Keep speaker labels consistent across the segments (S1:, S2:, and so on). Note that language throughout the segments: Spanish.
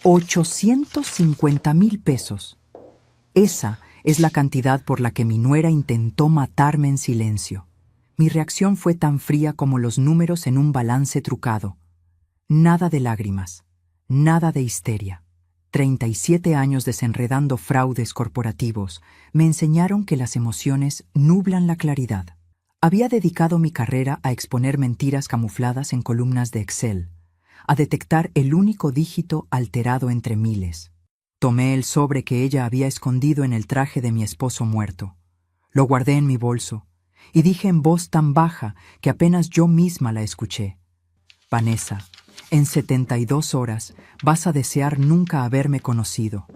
S1: 850,000 pesos. Esa es la cantidad por la que mi nuera intentó matarme en silencio. Mi reacción fue tan fría como los números en un balance trucado. Nada de lágrimas, nada de histeria. 37 años desenredando fraudes corporativos me enseñaron que las emociones nublan la claridad. Había dedicado mi carrera a exponer mentiras camufladas en columnas de Excel, a detectar el único dígito alterado entre miles. Tomé el sobre que ella había escondido en el traje de mi esposo muerto. Lo guardé en mi bolso y dije en voz tan baja que apenas yo misma la escuché: Vanessa, en 72 horas vas a desear nunca haberme conocido.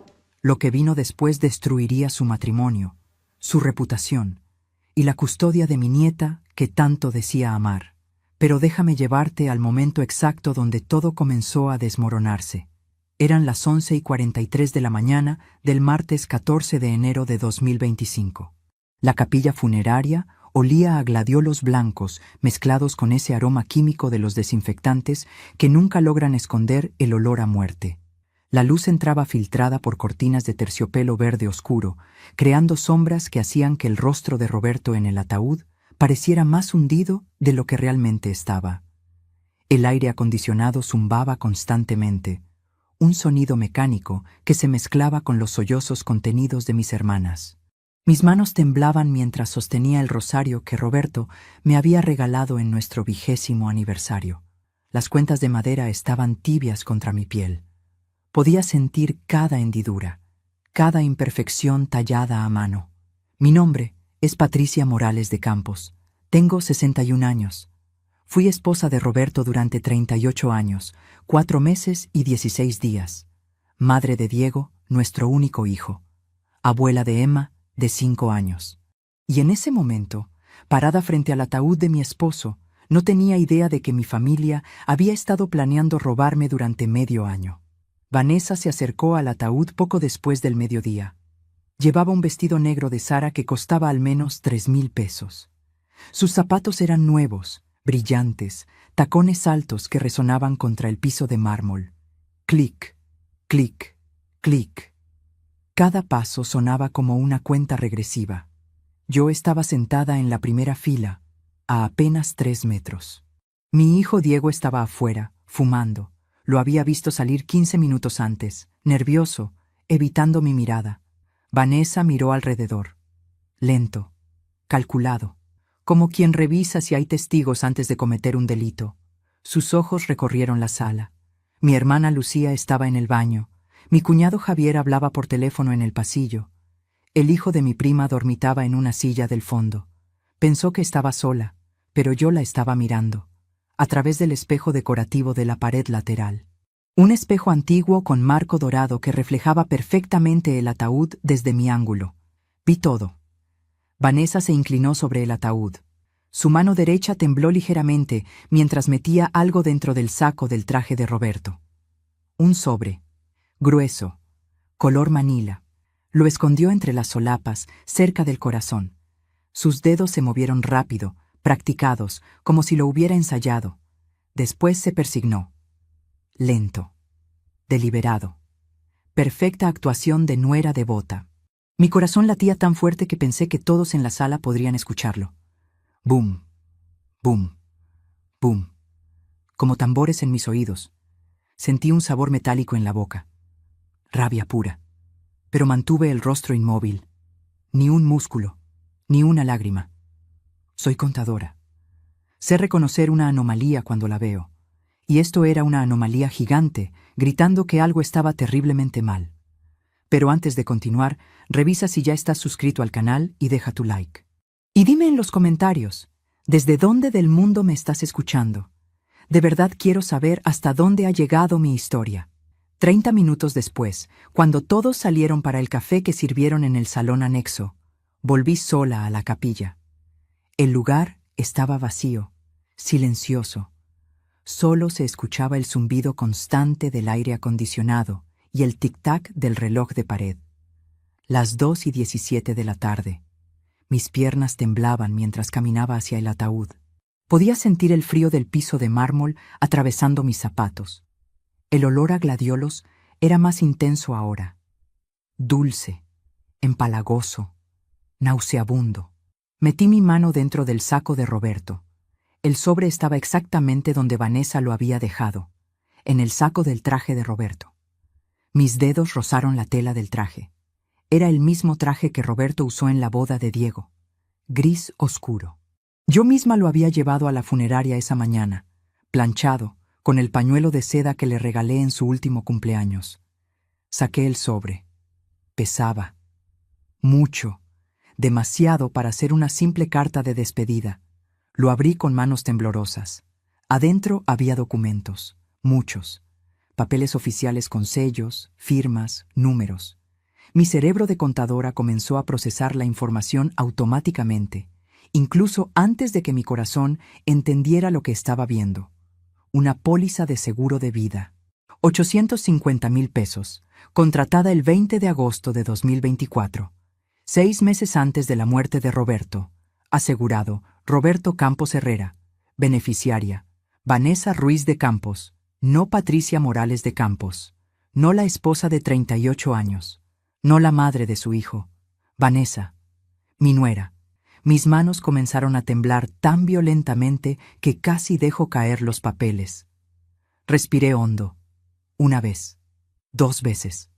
S1: Lo que vino después destruiría su matrimonio, su reputación y la custodia de mi nieta que tanto decía amar. Pero déjame llevarte al momento exacto donde todo comenzó a desmoronarse. Eran las 11:43 de la mañana del martes 14 de enero de 2025. La capilla funeraria olía a gladiolos blancos mezclados con ese aroma químico de los desinfectantes que nunca logran esconder el olor a muerte. La luz entraba filtrada por cortinas de terciopelo verde oscuro, creando sombras que hacían que el rostro de Roberto en el ataúd pareciera más hundido de lo que realmente estaba. El aire acondicionado zumbaba constantemente, un sonido mecánico que se mezclaba con los sollozos contenidos de mis hermanas. Mis manos temblaban mientras sostenía el rosario que Roberto me había regalado en nuestro 20º aniversario. Las cuentas de madera estaban tibias contra mi piel. Podía sentir cada hendidura, cada imperfección tallada a mano. Mi nombre es Patricia Morales de Campos. Tengo 61 años. Fui esposa de Roberto durante 38 años, 4 meses y 16 días. Madre de Diego, nuestro único hijo. Abuela de Emma, de 5 años. Y en ese momento, parada frente al ataúd de mi esposo, no tenía idea de que mi familia había estado planeando robarme durante medio año. Vanessa se acercó al ataúd poco después del mediodía. Llevaba un vestido negro de Sara que costaba al menos 3,000 pesos. Sus zapatos eran nuevos, brillantes, tacones altos que resonaban contra el piso de mármol. Clic, clic, clic. Cada paso sonaba como una cuenta regresiva. Yo estaba sentada en la primera fila, a apenas 3 metros. Mi hijo Diego estaba afuera, fumando. Lo había visto salir 15 minutos antes, nervioso, evitando mi mirada. Vanessa miró alrededor. Lento, calculado, como quien revisa si hay testigos antes de cometer un delito. Sus ojos recorrieron la sala. Mi hermana Lucía estaba en el baño. Mi cuñado Javier hablaba por teléfono en el pasillo. El hijo de mi prima dormitaba en una silla del fondo. Pensó que estaba sola, pero yo la estaba mirando, a través del espejo decorativo de la pared lateral. Un espejo antiguo con marco dorado que reflejaba perfectamente el ataúd desde mi ángulo. Vi todo. Vanessa se inclinó sobre el ataúd. Su mano derecha tembló ligeramente mientras metía algo dentro del saco del traje de Roberto. Un sobre, grueso, color manila. Lo escondió entre las solapas, cerca del corazón. Sus dedos se movieron rápido, practicados, como si lo hubiera ensayado. Después se persignó. Lento, deliberado. Perfecta actuación de nuera devota. Mi corazón latía tan fuerte que pensé que todos en la sala podrían escucharlo. Boom, boom, boom. Como tambores en mis oídos. Sentí un sabor metálico en la boca. Rabia pura. Pero mantuve el rostro inmóvil. Ni un músculo, ni una lágrima. Soy contadora. Sé reconocer una anomalía cuando la veo. Y esto era una anomalía gigante, gritando que algo estaba terriblemente mal. Pero antes de continuar, revisa si ya estás suscrito al canal y deja tu like. Y dime en los comentarios, ¿desde dónde del mundo me estás escuchando? De verdad quiero saber hasta dónde ha llegado mi historia. 30 minutos después, cuando todos salieron para el café que sirvieron en el salón anexo, volví sola a la capilla. El lugar estaba vacío, silencioso. Solo se escuchaba el zumbido constante del aire acondicionado y el tic-tac del reloj de pared. Las 2:17 de la tarde. Mis piernas temblaban mientras caminaba hacia el ataúd. Podía sentir el frío del piso de mármol atravesando mis zapatos. El olor a gladiolos Era más intenso ahora, dulce, empalagoso, nauseabundo. Metí mi mano dentro del saco de Roberto. El sobre estaba exactamente donde Vanessa lo había dejado, en el saco del traje de Roberto. Mis dedos rozaron la tela del traje. Era el mismo traje que Roberto usó en la boda de Diego, gris oscuro. Yo misma lo había llevado a la funeraria esa mañana, planchado, con el pañuelo de seda que le regalé en su último cumpleaños. Saqué el sobre. Pesaba. Mucho. Demasiado para ser una simple carta de despedida. Lo abrí con manos temblorosas. Adentro había documentos, muchos. Papeles oficiales con sellos, firmas, números. Mi cerebro de contadora comenzó a procesar la información automáticamente, incluso antes de que mi corazón entendiera lo que estaba viendo. Una póliza de seguro de vida. 850,000 pesos, contratada el 20 de agosto de 2024, 6 meses antes de la muerte de Roberto. Asegurado, Roberto Campos Herrera. Beneficiaria, Vanessa Ruiz de Campos, no Patricia Morales de Campos, no la esposa de 38 años, no la madre de su hijo, Vanessa, mi nuera. Mis manos comenzaron a temblar tan violentamente que casi dejo caer los papeles. Respiré hondo. Una vez. 2 veces.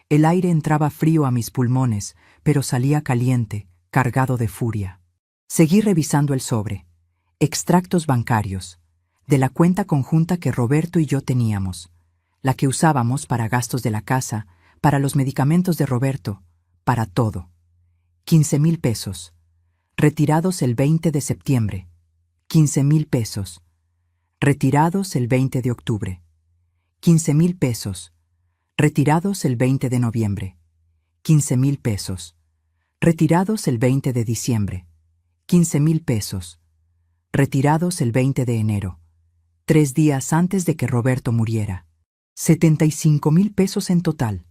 S1: El aire entraba frío a mis pulmones, pero salía caliente, cargado de furia. Seguí revisando el sobre. Extractos bancarios. De la cuenta conjunta que Roberto y yo teníamos. La que usábamos para gastos de la casa, para los medicamentos de Roberto, para todo. 15,000 pesos. Retirados el 20 de septiembre. 15,000 pesos. Retirados el 20 de octubre. 15,000 pesos. Retirados el 20 de noviembre. 15,000 pesos. Retirados el 20 de diciembre. 15,000 pesos. Retirados el 20 de enero. 3 días antes de que Roberto muriera. 75,000 pesos en total.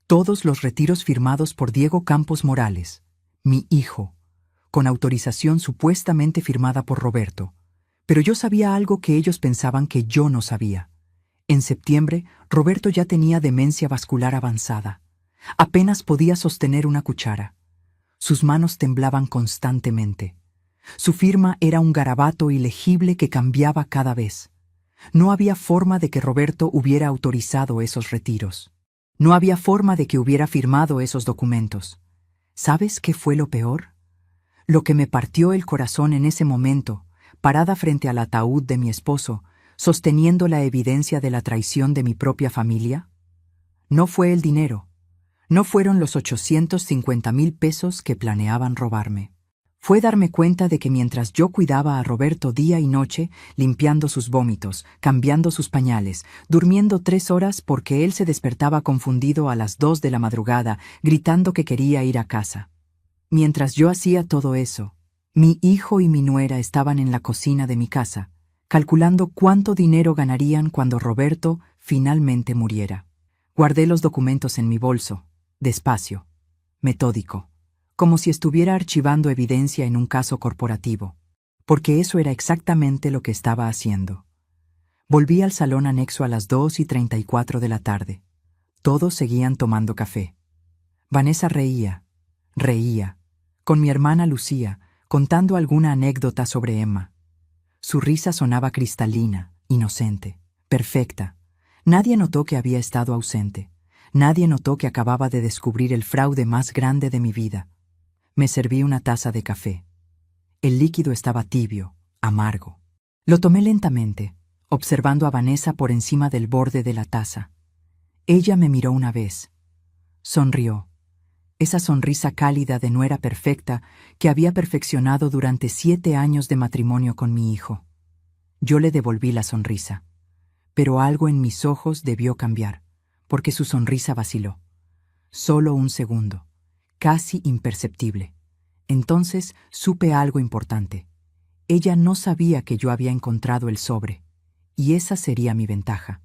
S1: Todos los retiros firmados por Diego Campos Morales, mi hijo, con autorización supuestamente firmada por Roberto. Pero yo sabía algo que ellos pensaban que yo no sabía. En septiembre, Roberto ya tenía demencia vascular avanzada. Apenas podía sostener una cuchara. Sus manos temblaban constantemente. Su firma era un garabato ilegible que cambiaba cada vez. No había forma de que Roberto hubiera autorizado esos retiros. No había forma de que hubiera firmado esos documentos. ¿Sabes qué fue lo peor? Lo que me partió el corazón en ese momento, parada frente al ataúd de mi esposo, sosteniendo la evidencia de la traición de mi propia familia, no fue el dinero, no fueron los 850,000 pesos que planeaban robarme. Fue darme cuenta de que mientras yo cuidaba a Roberto día y noche, limpiando sus vómitos, cambiando sus pañales, durmiendo 3 horas porque él se despertaba confundido a las 2 de la madrugada, gritando que quería ir a casa. Mientras yo hacía todo eso, mi hijo y mi nuera estaban en la cocina de mi casa, calculando cuánto dinero ganarían cuando Roberto finalmente muriera. Guardé los documentos en mi bolso, despacio, metódico, como si estuviera archivando evidencia en un caso corporativo, porque eso era exactamente lo que estaba haciendo. Volví al salón anexo a las 2:34 de la tarde. Todos seguían tomando café. Vanessa reía, con mi hermana Lucía, contando alguna anécdota sobre Emma. Su risa sonaba cristalina, inocente, perfecta. Nadie notó que había estado ausente. Nadie notó que acababa de descubrir el fraude más grande de mi vida. Me serví una taza de café. El líquido estaba tibio, amargo. Lo tomé lentamente, observando a Vanessa por encima del borde de la taza. Ella me miró una vez. Sonrió. Esa sonrisa cálida de nuera perfecta que había perfeccionado durante 7 años de matrimonio con mi hijo. Yo le devolví la sonrisa. Pero algo en mis ojos debió cambiar, porque su sonrisa vaciló. Solo un segundo. Casi imperceptible. Entonces supe algo importante. Ella no sabía que yo había encontrado el sobre, y esa sería mi ventaja.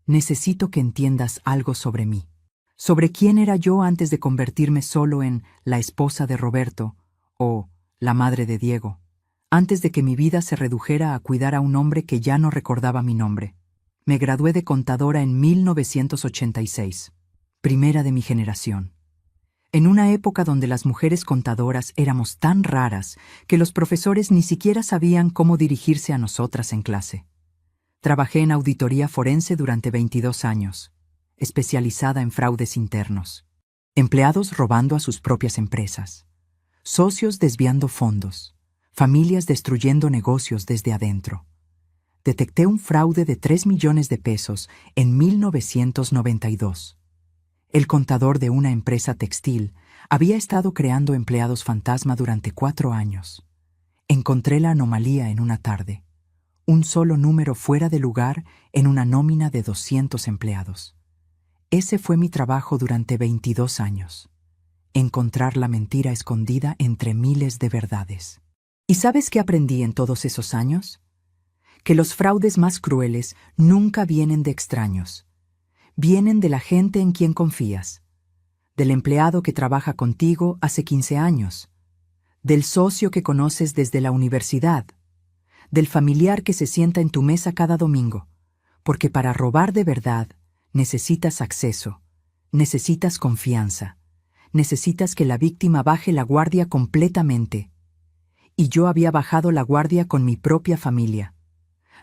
S1: Necesito que entiendas algo sobre mí, sobre quién era yo antes de convertirme solo en la esposa de Roberto o la madre de Diego, antes de que mi vida se redujera a cuidar a un hombre que ya no recordaba mi nombre. Me gradué de contadora en 1986, primera de mi generación. En una época donde las mujeres contadoras éramos tan raras que los profesores ni siquiera sabían cómo dirigirse a nosotras en clase. Trabajé en auditoría forense durante 22 años, especializada en fraudes internos. Empleados robando a sus propias empresas, socios desviando fondos, familias destruyendo negocios desde adentro. Detecté un fraude de 3 millones de pesos en 1992. El contador de una empresa textil había estado creando empleados fantasma durante 4 años. Encontré la anomalía en una tarde. Un solo número fuera de lugar en una nómina de 200 empleados. Ese fue mi trabajo durante 22 años. Encontrar la mentira escondida entre miles de verdades. ¿Y sabes qué aprendí en todos esos años? Que los fraudes más crueles nunca vienen de extraños. Vienen de la gente en quien confías. Del empleado que trabaja contigo hace 15 años. Del socio que conoces desde la universidad. Del familiar que se sienta en tu mesa cada domingo. Porque para robar de verdad, necesitas acceso, necesitas confianza, necesitas que la víctima baje la guardia completamente. Y yo había bajado la guardia con mi propia familia.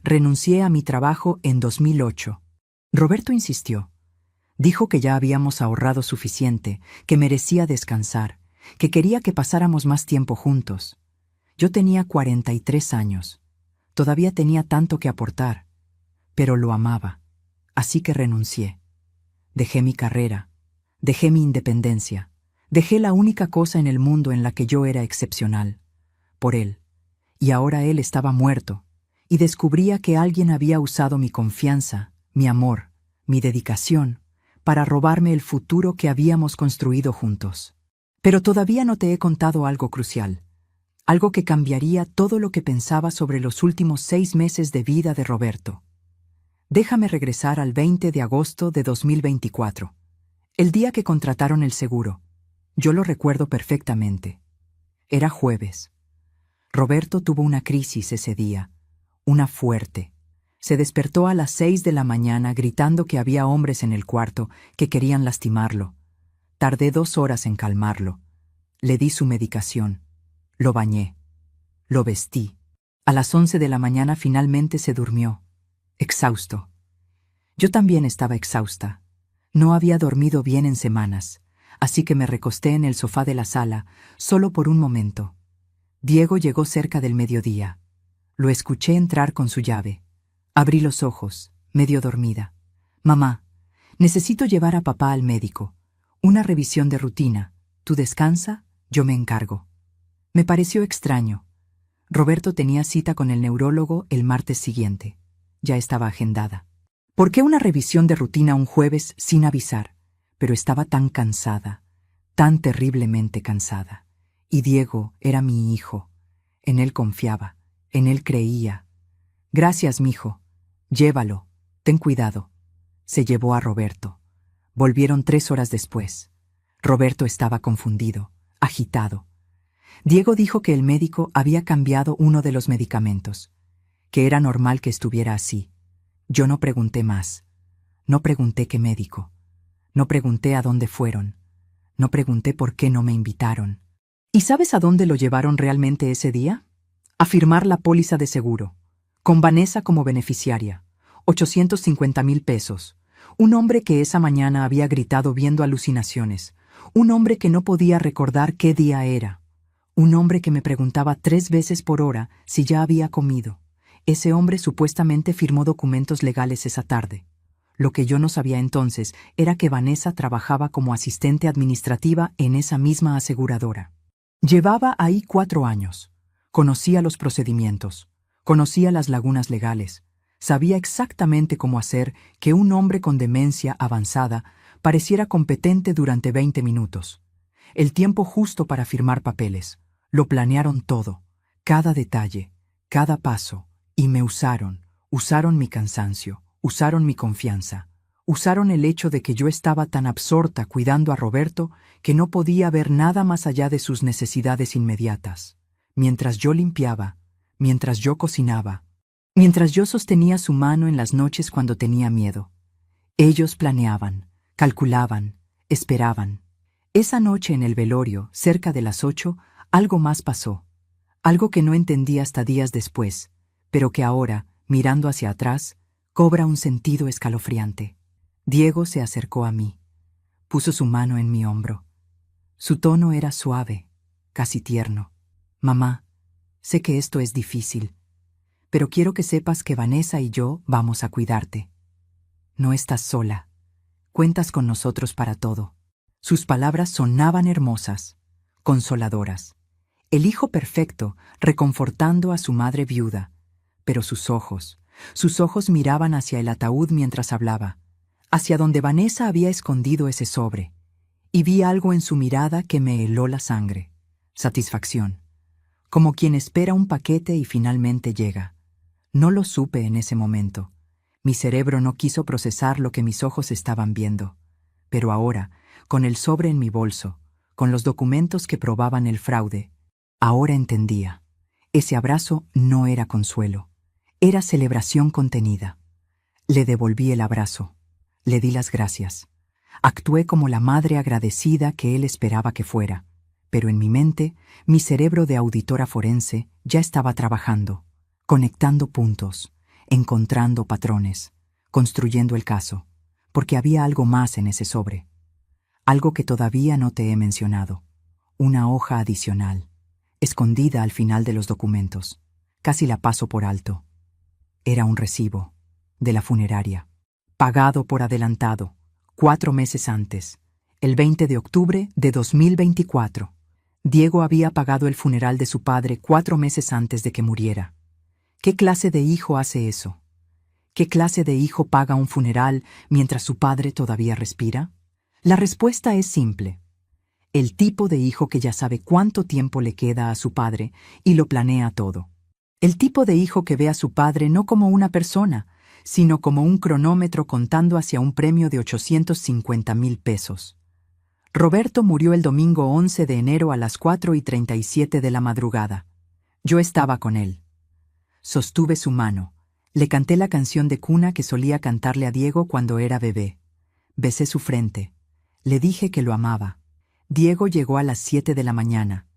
S1: Renuncié a mi trabajo en 2008. Roberto insistió. Dijo que ya habíamos ahorrado suficiente, que merecía descansar, que quería que pasáramos más tiempo juntos. Yo tenía 43 años. Todavía tenía tanto que aportar, pero lo amaba. Así que renuncié. Dejé mi carrera, dejé mi independencia, dejé la única cosa en el mundo en la que yo era excepcional, por él. Y ahora él estaba muerto, y descubría que alguien había usado mi confianza, mi amor, mi dedicación, para robarme el futuro que habíamos construido juntos. Pero todavía no te he contado algo crucial, algo que cambiaría todo lo que pensaba sobre los últimos 6 meses de vida de Roberto. Déjame regresar al 20 de agosto de 2024, el día que contrataron el seguro. Yo lo recuerdo perfectamente. Era jueves. Roberto tuvo una crisis ese día, una fuerte. Se despertó a las 6 de la mañana gritando que había hombres en el cuarto que querían lastimarlo. Tardé 2 horas en calmarlo. Le di su medicación. Lo bañé. Lo vestí. A las 11 de la mañana finalmente se durmió, exhausto. Yo también estaba exhausta. No había dormido bien en semanas, así que me recosté en el sofá de la sala, solo por un momento. Diego llegó cerca del mediodía. Lo escuché entrar con su llave. Abrí los ojos, medio dormida. Mamá, necesito llevar a papá al médico. Una revisión de rutina. Tú descansa, yo me encargo. Me pareció extraño. Roberto tenía cita con el neurólogo el martes siguiente. Ya estaba agendada. ¿Por qué una revisión de rutina un jueves sin avisar? Pero estaba tan cansada, tan terriblemente cansada. Y Diego era mi hijo. En él confiaba, en él creía. Gracias, mijo. Llévalo. Ten cuidado. Se llevó a Roberto. Volvieron 3 horas después. Roberto estaba confundido, agitado. Diego dijo que el médico había cambiado uno de los medicamentos, que era normal que estuviera así. Yo no pregunté más. No pregunté qué médico. No pregunté a dónde fueron. No pregunté por qué no me invitaron. ¿Y sabes a dónde lo llevaron realmente ese día? A firmar la póliza de seguro, con Vanessa como beneficiaria. 850,000 pesos. Un hombre que esa mañana había gritado viendo alucinaciones. Un hombre que no podía recordar qué día era. Un hombre que me preguntaba 3 veces por hora si ya había comido. Ese hombre supuestamente firmó documentos legales esa tarde. Lo que yo no sabía entonces era que Vanessa trabajaba como asistente administrativa en esa misma aseguradora. Llevaba ahí 4 años. Conocía los procedimientos. Conocía las lagunas legales. Sabía exactamente cómo hacer que un hombre con demencia avanzada pareciera competente durante 20 minutos. El tiempo justo para firmar papeles. Lo planearon todo, cada detalle, cada paso, y me usaron mi cansancio, usaron mi confianza, usaron el hecho de que yo estaba tan absorta cuidando a Roberto que no podía ver nada más allá de sus necesidades inmediatas. Mientras yo limpiaba, mientras yo cocinaba, mientras yo sostenía su mano en las noches cuando tenía miedo. Ellos planeaban, calculaban, esperaban. Esa noche en el velorio, cerca de las 8, algo más pasó. Algo que no entendí hasta días después, pero que ahora, mirando hacia atrás, cobra un sentido escalofriante. Diego se acercó a mí. Puso su mano en mi hombro. Su tono era suave, casi tierno. Mamá, sé que esto es difícil, pero quiero que sepas que Vanessa y yo vamos a cuidarte. No estás sola. Cuentas con nosotros para todo. Sus palabras sonaban hermosas, consoladoras. El hijo perfecto, reconfortando a su madre viuda. Pero sus ojos miraban hacia el ataúd mientras hablaba, hacia donde Vanessa había escondido ese sobre. Y vi algo en su mirada que me heló la sangre. Satisfacción. Como quien espera un paquete y finalmente llega. No lo supe en ese momento. Mi cerebro no quiso procesar lo que mis ojos estaban viendo. Pero ahora, con el sobre en mi bolso, con los documentos que probaban el fraude, ahora entendía. Ese abrazo no era consuelo. Era celebración contenida. Le devolví el abrazo. Le di las gracias. Actué como la madre agradecida que él esperaba que fuera. Pero en mi mente, mi cerebro de auditora forense ya estaba trabajando, conectando puntos, encontrando patrones, construyendo el caso, porque había algo más en ese sobre. Algo que todavía no te he mencionado. Una hoja adicional, escondida al final de los documentos. Casi la paso por alto. Era un recibo, de la funeraria, pagado por adelantado, 4 meses antes, el 20 de octubre de 2024. Diego había pagado el funeral de su padre 4 meses antes de que muriera. ¿Qué clase de hijo hace eso? ¿Qué clase de hijo paga un funeral mientras su padre todavía respira? La respuesta es simple. El tipo de hijo que ya sabe cuánto tiempo le queda a su padre y lo planea todo. El tipo de hijo que ve a su padre no como una persona, sino como un cronómetro contando hacia un premio de 850,000 pesos. Roberto murió el domingo 11 de enero a las 4:37 de la madrugada. Yo estaba con él. Sostuve su mano. Le canté la canción de cuna que solía cantarle a Diego cuando era bebé. Besé su frente. Le dije que lo amaba. Diego llegó a las 7 de la mañana.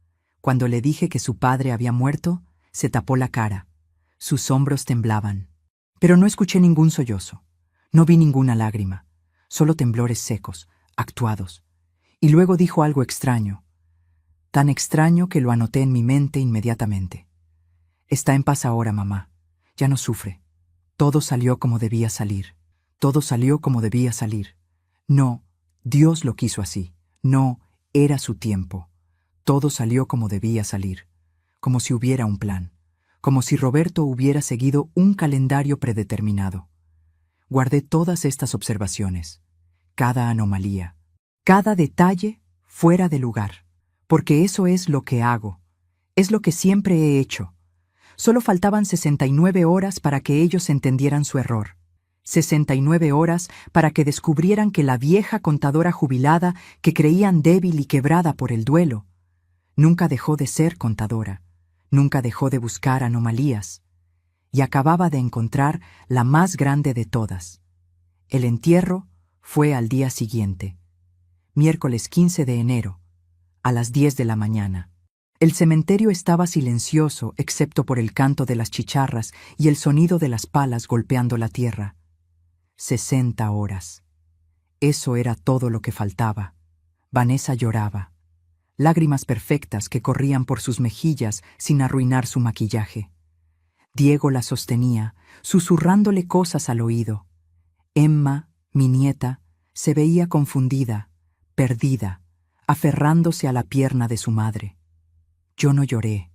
S1: Cuando le dije que su padre había muerto, se tapó la cara. Sus hombros temblaban. Pero no escuché ningún sollozo. No vi ninguna lágrima. Solo temblores secos, actuados. Y luego dijo algo extraño. Tan extraño que lo anoté en mi mente inmediatamente. Está en paz ahora, mamá. Ya no sufre. Todo salió como debía salir. Todo salió como debía salir. No, Dios lo quiso así. No, era su tiempo. Todo salió como debía salir. Como si hubiera un plan. Como si Roberto hubiera seguido un calendario predeterminado. Guardé todas estas observaciones. Cada anomalía. Cada detalle fuera de lugar. Porque eso es lo que hago. Es lo que siempre he hecho. Solo faltaban 69 horas para que ellos entendieran su error. 69 horas para que descubrieran que la vieja contadora jubilada que creían débil y quebrada por el duelo, nunca dejó de ser contadora, nunca dejó de buscar anomalías, y acababa de encontrar la más grande de todas. El entierro fue al día siguiente, miércoles 15 de enero, a las 10 de la mañana. El cementerio estaba silencioso excepto por el canto de las chicharras y el sonido de las palas golpeando la tierra. 60 horas. Eso era todo lo que faltaba. Vanessa lloraba. Lágrimas perfectas que corrían por sus mejillas sin arruinar su maquillaje. Diego la sostenía, susurrándole cosas al oído. Emma, mi nieta, se veía confundida, perdida, aferrándose a la pierna de su madre. Yo no lloré,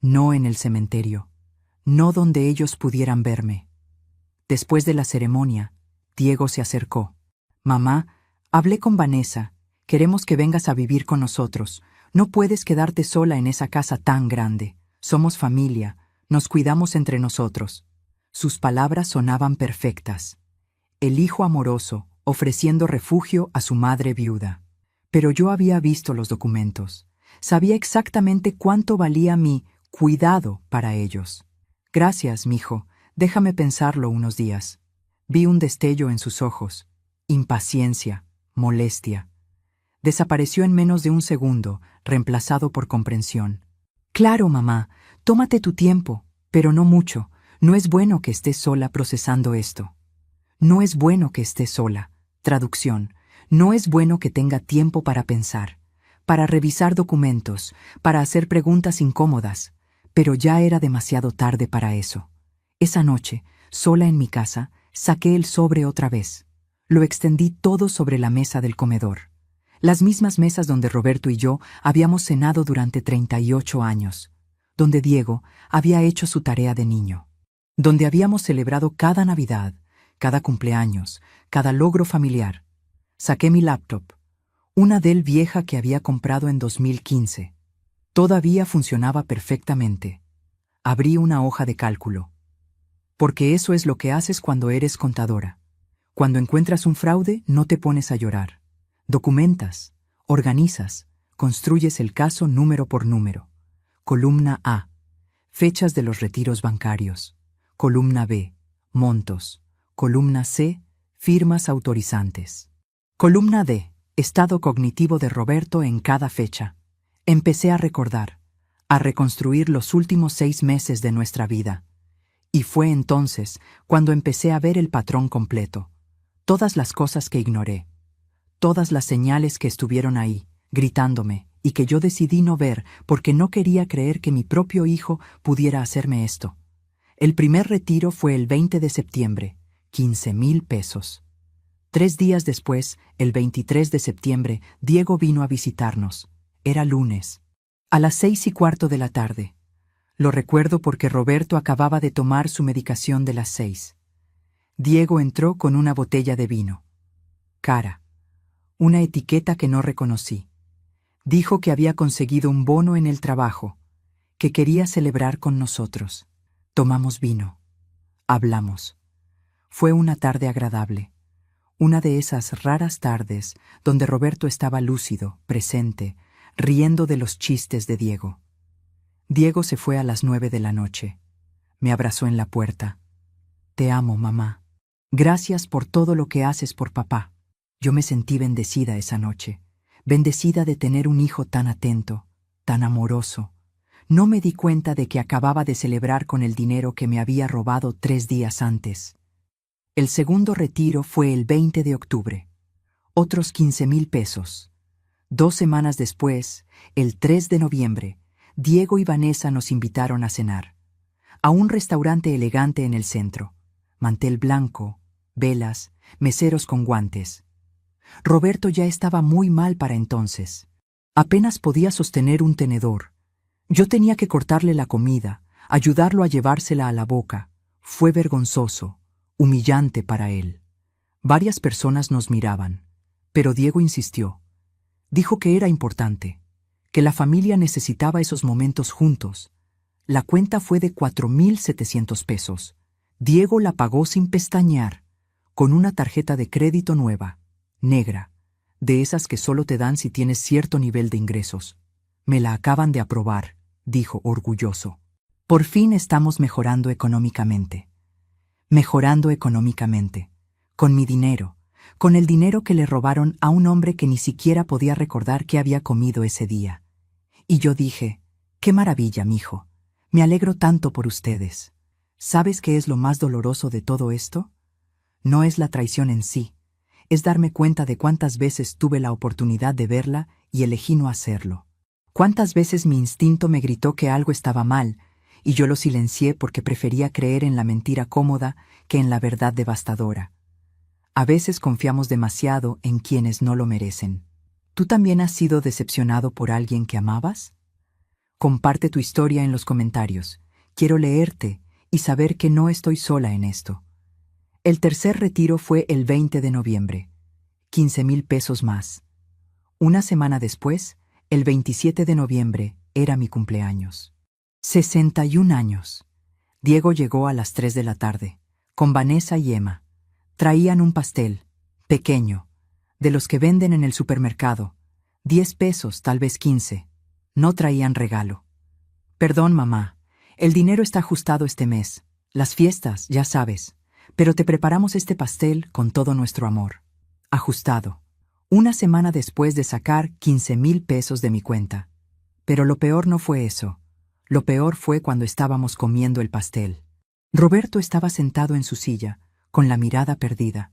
S1: no en el cementerio, no donde ellos pudieran verme. Después de la ceremonia, Diego se acercó. Mamá, hablé con Vanessa. Queremos que vengas a vivir con nosotros. No puedes quedarte sola en esa casa tan grande. Somos familia. Nos cuidamos entre nosotros. Sus palabras sonaban perfectas. El hijo amoroso, ofreciendo refugio a su madre viuda. Pero yo había visto los documentos. Sabía exactamente cuánto valía mi cuidado para ellos. Gracias, mijo, Déjame pensarlo unos días. Vi un destello en sus ojos. Impaciencia, molestia. Desapareció en menos de un segundo, reemplazado por comprensión. Claro, mamá, tómate tu tiempo, pero no mucho. No es bueno que estés sola procesando esto. No es bueno que estés sola. Traducción. No es bueno que tenga tiempo para pensar, para revisar documentos, para hacer preguntas incómodas. Pero ya era demasiado tarde para eso. Esa noche, sola en mi casa, saqué el sobre otra vez. Lo extendí todo sobre la mesa del comedor. Las mismas mesas donde Roberto y yo habíamos cenado durante 38 años, donde Diego había hecho su tarea de niño, donde habíamos celebrado cada Navidad, cada cumpleaños, cada logro familiar. Saqué mi laptop, una Dell vieja que había comprado en 2015. Todavía funcionaba perfectamente. Abrí una hoja de cálculo. Porque eso es lo que haces cuando eres contadora. Cuando encuentras un fraude, no te pones a llorar. Documentas, organizas, construyes el caso número por número. Columna A. Fechas de los retiros bancarios. Columna B. Montos. Columna C. Firmas autorizantes. Columna D. Estado cognitivo de Roberto en cada fecha. Empecé a recordar, a reconstruir los últimos 6 meses de nuestra vida. Y fue entonces cuando empecé a ver el patrón completo. Todas las cosas que ignoré. Todas las señales que estuvieron ahí, gritándome, y que yo decidí no ver porque no quería creer que mi propio hijo pudiera hacerme esto. El primer retiro fue el 20 de septiembre, 15,000 pesos. 3 días después, el 23 de septiembre, Diego vino a visitarnos. Era lunes. A las 6:15 de la tarde. Lo recuerdo porque Roberto acababa de tomar su medicación de las 6. Diego entró con una botella de vino. Cara. Una etiqueta que no reconocí. Dijo que había conseguido un bono en el trabajo, que quería celebrar con nosotros. Tomamos vino. Hablamos. Fue una tarde agradable. Una de esas raras tardes donde Roberto estaba lúcido, presente, riendo de los chistes de Diego. Diego se fue a las 9 de la noche. Me abrazó en la puerta. Te amo, mamá. Gracias por todo lo que haces por papá. Yo me sentí bendecida esa noche, bendecida de tener un hijo tan atento, tan amoroso. No me di cuenta de que acababa de celebrar con el dinero que me había robado 3 días antes. El segundo retiro fue el 20 de octubre. Otros 15,000 pesos. 2 semanas después, el 3 de noviembre, Diego y Vanessa nos invitaron a cenar. A un restaurante elegante en el centro. Mantel blanco, velas, meseros con guantes. Roberto ya estaba muy mal para entonces. Apenas podía sostener un tenedor. Yo tenía que cortarle la comida, ayudarlo a llevársela a la boca. Fue vergonzoso, humillante para él. Varias personas nos miraban, pero Diego insistió. Dijo que era importante, que la familia necesitaba esos momentos juntos. La cuenta fue de 4,700 pesos. Diego la pagó sin pestañear, con una tarjeta de crédito nueva, negra, de esas que solo te dan si tienes cierto nivel de ingresos. Me la acaban de aprobar, dijo orgulloso. Por fin estamos mejorando económicamente. Mejorando económicamente. Con mi dinero. Con el dinero que le robaron a un hombre que ni siquiera podía recordar qué había comido ese día. Y yo dije, qué maravilla, mijo. Me alegro tanto por ustedes. ¿Sabes qué es lo más doloroso de todo esto? No es la traición en sí. Es darme cuenta de cuántas veces tuve la oportunidad de verla y elegí no hacerlo. Cuántas veces mi instinto me gritó que algo estaba mal, y yo lo silencié porque prefería creer en la mentira cómoda que en la verdad devastadora. A veces confiamos demasiado en quienes no lo merecen. ¿Tú también has sido decepcionado por alguien que amabas? Comparte tu historia en los comentarios. Quiero leerte y saber que no estoy sola en esto. El tercer retiro fue el 20 de noviembre. 15,000 pesos más. Una semana después, el 27 de noviembre, era mi cumpleaños. 61 años. Diego llegó a las 3 de la tarde, con Vanessa y Emma. Traían un pastel, pequeño, de los que venden en el supermercado. 10 pesos, tal vez 15. No traían regalo. Perdón, mamá. El dinero está ajustado este mes. Las fiestas, ya sabes, pero te preparamos este pastel con todo nuestro amor. Ajustado. Una semana después de sacar 15,000 pesos de mi cuenta. Pero lo peor no fue eso. Lo peor fue cuando estábamos comiendo el pastel. Roberto estaba sentado en su silla, con la mirada perdida.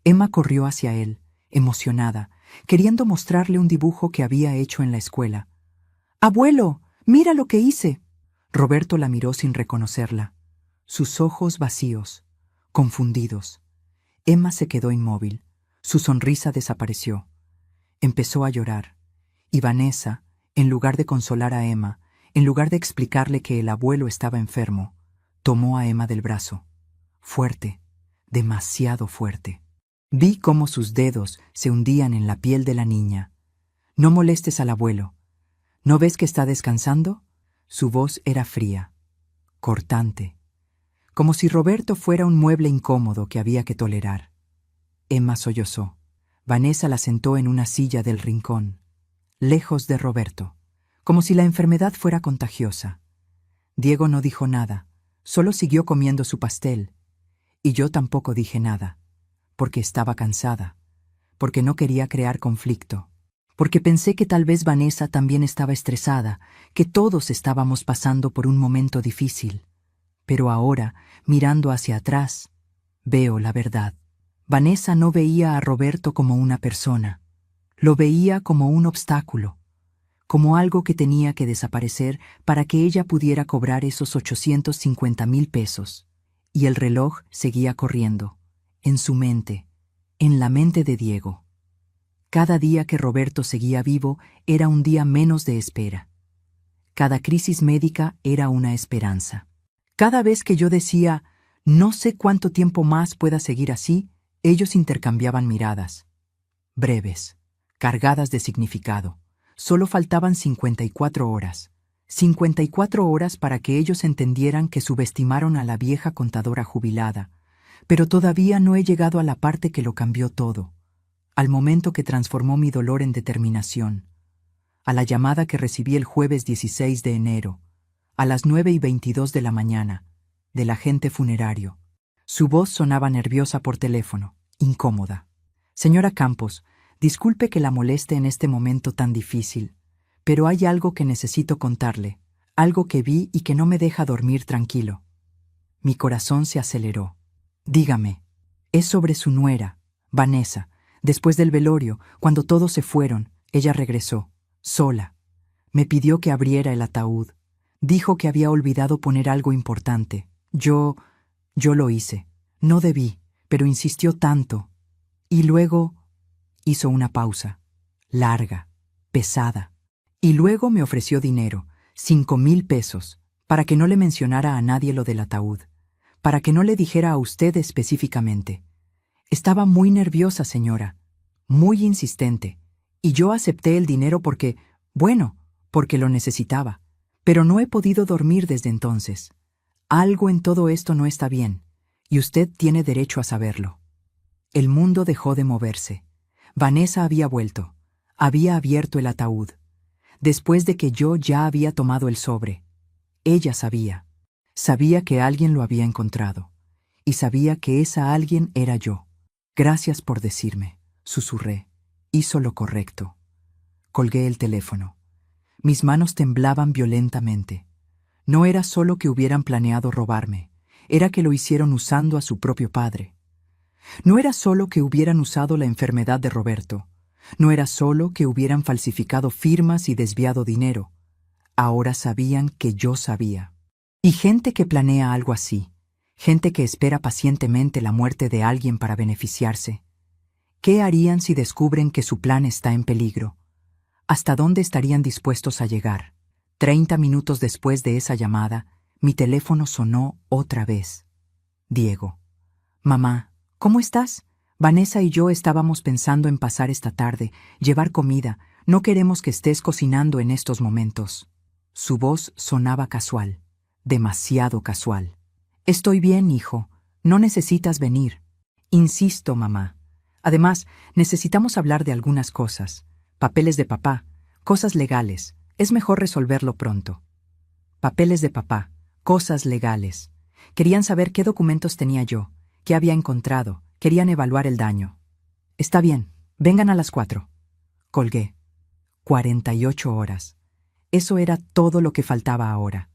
S1: Emma corrió hacia él, emocionada, queriendo mostrarle un dibujo que había hecho en la escuela. ¡Abuelo! ¡Mira lo que hice! Roberto la miró sin reconocerla. Sus ojos vacíos, confundidos. Emma se quedó inmóvil. Su sonrisa desapareció. Empezó a llorar. Y Vanessa, en lugar de consolar a Emma, en lugar de explicarle que el abuelo estaba enfermo, tomó a Emma del brazo. Fuerte, demasiado fuerte. Vi cómo sus dedos se hundían en la piel de la niña. No molestes al abuelo. ¿No ves que está descansando? Su voz era fría, cortante, como si Roberto fuera un mueble incómodo que había que tolerar. Emma sollozó. Vanessa la sentó en una silla del rincón, lejos de Roberto, como si la enfermedad fuera contagiosa. Diego no dijo nada, solo siguió comiendo su pastel, y yo tampoco dije nada, porque estaba cansada, porque no quería crear conflicto, porque pensé que tal vez Vanessa también estaba estresada, que todos estábamos pasando por un momento difícil. Pero ahora, mirando hacia atrás, veo la verdad. Vanessa no veía a Roberto como una persona, lo veía como un obstáculo, como algo que tenía que desaparecer para que ella pudiera cobrar esos 850,000 pesos. Y el reloj seguía corriendo, en su mente, en la mente de Diego. Cada día que Roberto seguía vivo era un día menos de espera. Cada crisis médica era una esperanza. Cada vez que yo decía, no sé cuánto tiempo más pueda seguir así, ellos intercambiaban miradas. Breves, cargadas de significado. Solo faltaban 54 horas. 54 horas para que ellos entendieran que subestimaron a la vieja contadora jubilada. Pero todavía no he llegado a la parte que lo cambió todo. Al momento que transformó mi dolor en determinación. A la llamada que recibí el jueves 16 de enero, a las 9:22 de la mañana, del agente funerario. Su voz sonaba nerviosa por teléfono, incómoda. Señora Campos, disculpe que la moleste en este momento tan difícil, pero hay algo que necesito contarle, algo que vi y que no me deja dormir tranquilo. Mi corazón se aceleró. Dígame. Es sobre su nuera, Vanessa. Después del velorio, cuando todos se fueron, ella regresó, sola. Me pidió que abriera el ataúd. Dijo que había olvidado poner algo importante. Yo lo hice. No debí, pero insistió tanto. Y luego hizo una pausa, larga, pesada. Y luego me ofreció dinero, 5,000 pesos, para que no le mencionara a nadie lo del ataúd, para que no le dijera a usted específicamente. Estaba muy nerviosa, señora, muy insistente, y yo acepté el dinero porque, bueno, porque lo necesitaba, pero no he podido dormir desde entonces. Algo en todo esto no está bien, y usted tiene derecho a saberlo. El mundo dejó de moverse. Vanessa había vuelto, había abierto el ataúd, después de que yo ya había tomado el sobre. Ella sabía que alguien lo había encontrado, y sabía que esa alguien era yo. Gracias por decirme, susurré. Hizo lo correcto. Colgué el teléfono. Mis manos temblaban violentamente. No era solo que hubieran planeado robarme, era que lo hicieron usando a su propio padre. No era solo que hubieran usado la enfermedad de Roberto. No era solo que hubieran falsificado firmas y desviado dinero. Ahora sabían que yo sabía. Y gente que planea algo así, gente que espera pacientemente la muerte de alguien para beneficiarse. ¿Qué harían si descubren que su plan está en peligro? ¿Hasta dónde estarían dispuestos a llegar? 30 minutos después de esa llamada, mi teléfono sonó otra vez. Diego. Mamá, ¿cómo estás? Vanessa y yo estábamos pensando en pasar esta tarde, llevar comida. No queremos que estés cocinando en estos momentos. Su voz sonaba casual, demasiado casual. Estoy bien, hijo. No necesitas venir. Insisto, mamá. Además, necesitamos hablar de algunas cosas. Papeles de papá, cosas legales. Es mejor resolverlo pronto. Papeles de papá, cosas legales. Querían saber qué documentos tenía yo, qué había encontrado, querían evaluar el daño. Está bien, vengan a las 4. Colgué. 48 horas. Eso era todo lo que faltaba ahora.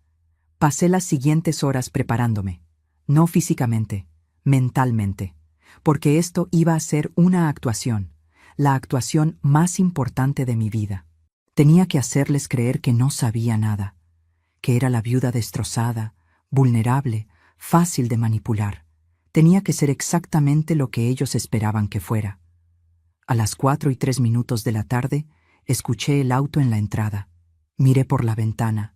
S1: Pasé las siguientes horas preparándome, no físicamente, mentalmente, porque esto iba a ser una actuación, la actuación más importante de mi vida. Tenía que hacerles creer que no sabía nada, que era la viuda destrozada, vulnerable, fácil de manipular. Tenía que ser exactamente lo que ellos esperaban que fuera. A las 4:03 de la tarde, escuché el auto en la entrada. Miré por la ventana.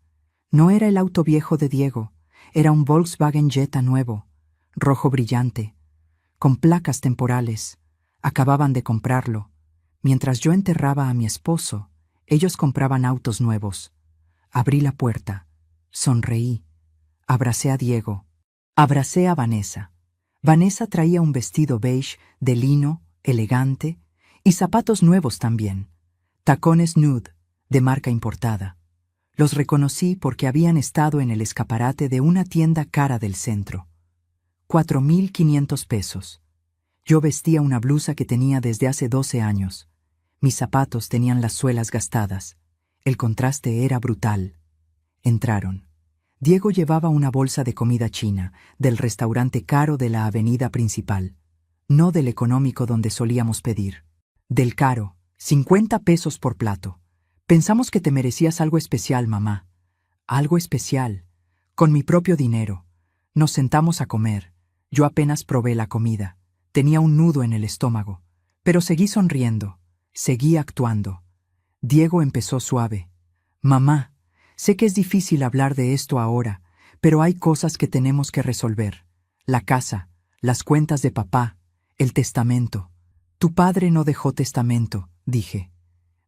S1: No era el auto viejo de Diego, era un Volkswagen Jetta nuevo, rojo brillante, con placas temporales. Acababan de comprarlo. Mientras yo enterraba a mi esposo, ellos compraban autos nuevos. Abrí la puerta, sonreí, abracé a Diego, abracé a Vanessa. Vanessa traía un vestido beige de lino, elegante, y zapatos nuevos también, tacones nude, de marca importada. Los reconocí porque habían estado en el escaparate de una tienda cara del centro. 4,500 pesos. Yo vestía una blusa que tenía desde hace 12 años. Mis zapatos tenían las suelas gastadas. El contraste era brutal. Entraron. Diego llevaba una bolsa de comida china, del restaurante caro de la avenida principal. No del económico donde solíamos pedir. Del caro, 50 pesos por plato. Pensamos que te merecías algo especial, mamá. Algo especial. Con mi propio dinero. Nos sentamos a comer. Yo apenas probé la comida. Tenía un nudo en el estómago. Pero seguí sonriendo. Seguí actuando. Diego empezó suave. Mamá, sé que es difícil hablar de esto ahora, pero hay cosas que tenemos que resolver. La casa, las cuentas de papá, el testamento. Tu padre no dejó testamento, dije.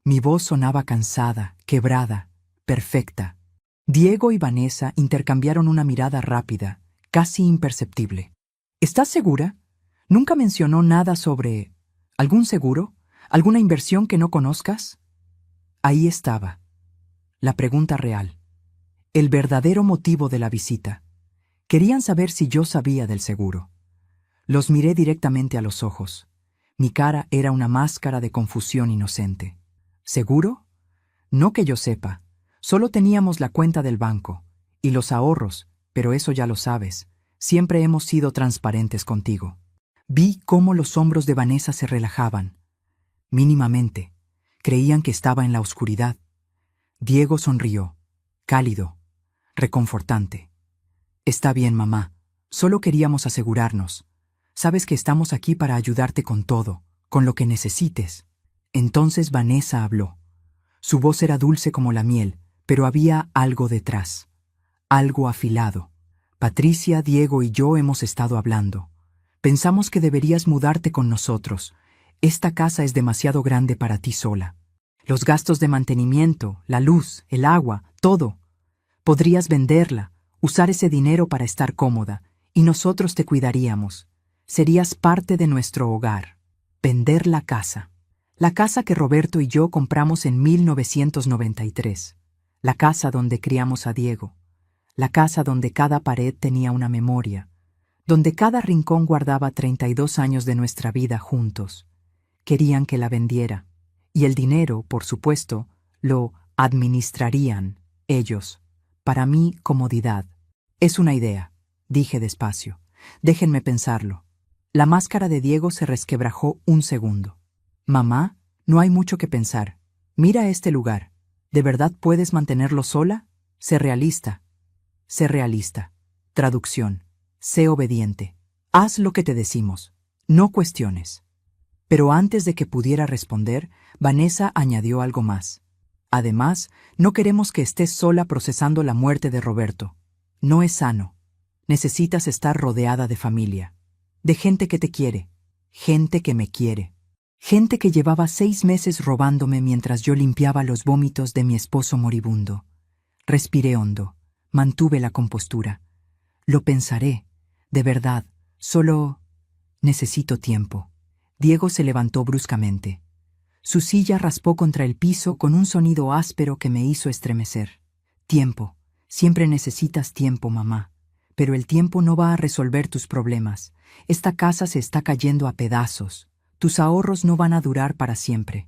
S1: Mi voz sonaba cansada, quebrada, perfecta. Diego y Vanessa intercambiaron una mirada rápida, casi imperceptible. ¿Estás segura? ¿Nunca mencionó nada sobre algún seguro? ¿Alguna inversión que no conozcas? Ahí estaba. La pregunta real. El verdadero motivo de la visita. Querían saber si yo sabía del seguro. Los miré directamente a los ojos. Mi cara era una máscara de confusión inocente. ¿Seguro? No que yo sepa. Solo teníamos la cuenta del banco y los ahorros, pero eso ya lo sabes. Siempre hemos sido transparentes contigo. Vi cómo los hombros de Vanessa se relajaban. Mínimamente. Creían que estaba en la oscuridad. Diego sonrió, cálido, reconfortante. Está bien, mamá. Solo queríamos asegurarnos. Sabes que estamos aquí para ayudarte con todo, con lo que necesites. Entonces Vanessa habló. Su voz era dulce como la miel, pero había algo detrás. Algo afilado. Patricia, Diego y yo hemos estado hablando. Pensamos que deberías mudarte con nosotros. Esta casa es demasiado grande para ti sola. Los gastos de mantenimiento, la luz, el agua, todo. Podrías venderla, usar ese dinero para estar cómoda, y nosotros te cuidaríamos. Serías parte de nuestro hogar. Vender la casa. La casa que Roberto y yo compramos en 1993. La casa donde criamos a Diego. La casa donde cada pared tenía una memoria. Donde cada rincón guardaba 32 años de nuestra vida juntos. Querían que la vendiera. Y el dinero, por supuesto, lo administrarían ellos. Para mi comodidad. Es una idea, dije despacio. Déjenme pensarlo. La máscara de Diego se resquebrajó un segundo. Mamá, no hay mucho que pensar. Mira este lugar. ¿De verdad puedes mantenerlo sola? Sé realista. Sé realista. Traducción. Sé obediente. Haz lo que te decimos. No cuestiones. Pero antes de que pudiera responder, Vanessa añadió algo más. Además, no queremos que estés sola procesando la muerte de Roberto. No es sano. Necesitas estar rodeada de familia. De gente que te quiere. Gente que me quiere. Gente que llevaba 6 meses robándome mientras yo limpiaba los vómitos de mi esposo moribundo. Respiré hondo. Mantuve la compostura. Lo pensaré. De verdad. Solo necesito tiempo. Diego se levantó bruscamente. Su silla raspó contra el piso con un sonido áspero que me hizo estremecer. Tiempo. Siempre necesitas tiempo, mamá. Pero el tiempo no va a resolver tus problemas. Esta casa se está cayendo a pedazos. Tus ahorros no van a durar para siempre.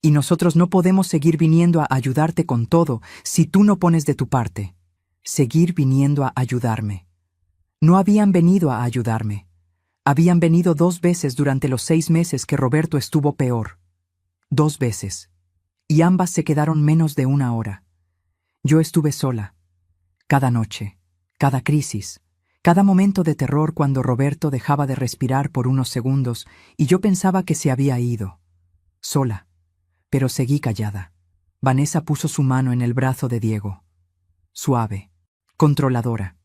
S1: Y nosotros no podemos seguir viniendo a ayudarte con todo si tú no pones de tu parte. Seguir viniendo a ayudarme. No habían venido a ayudarme. Habían venido 2 veces durante los 6 meses que Roberto estuvo peor. 2 veces. Y ambas se quedaron menos de 1 hora. Yo estuve sola. Cada noche, cada crisis, cada momento de terror cuando Roberto dejaba de respirar por unos segundos y yo pensaba que se había ido. Sola. Pero seguí callada. Vanessa puso su mano en el brazo de Diego. Suave. Controladora.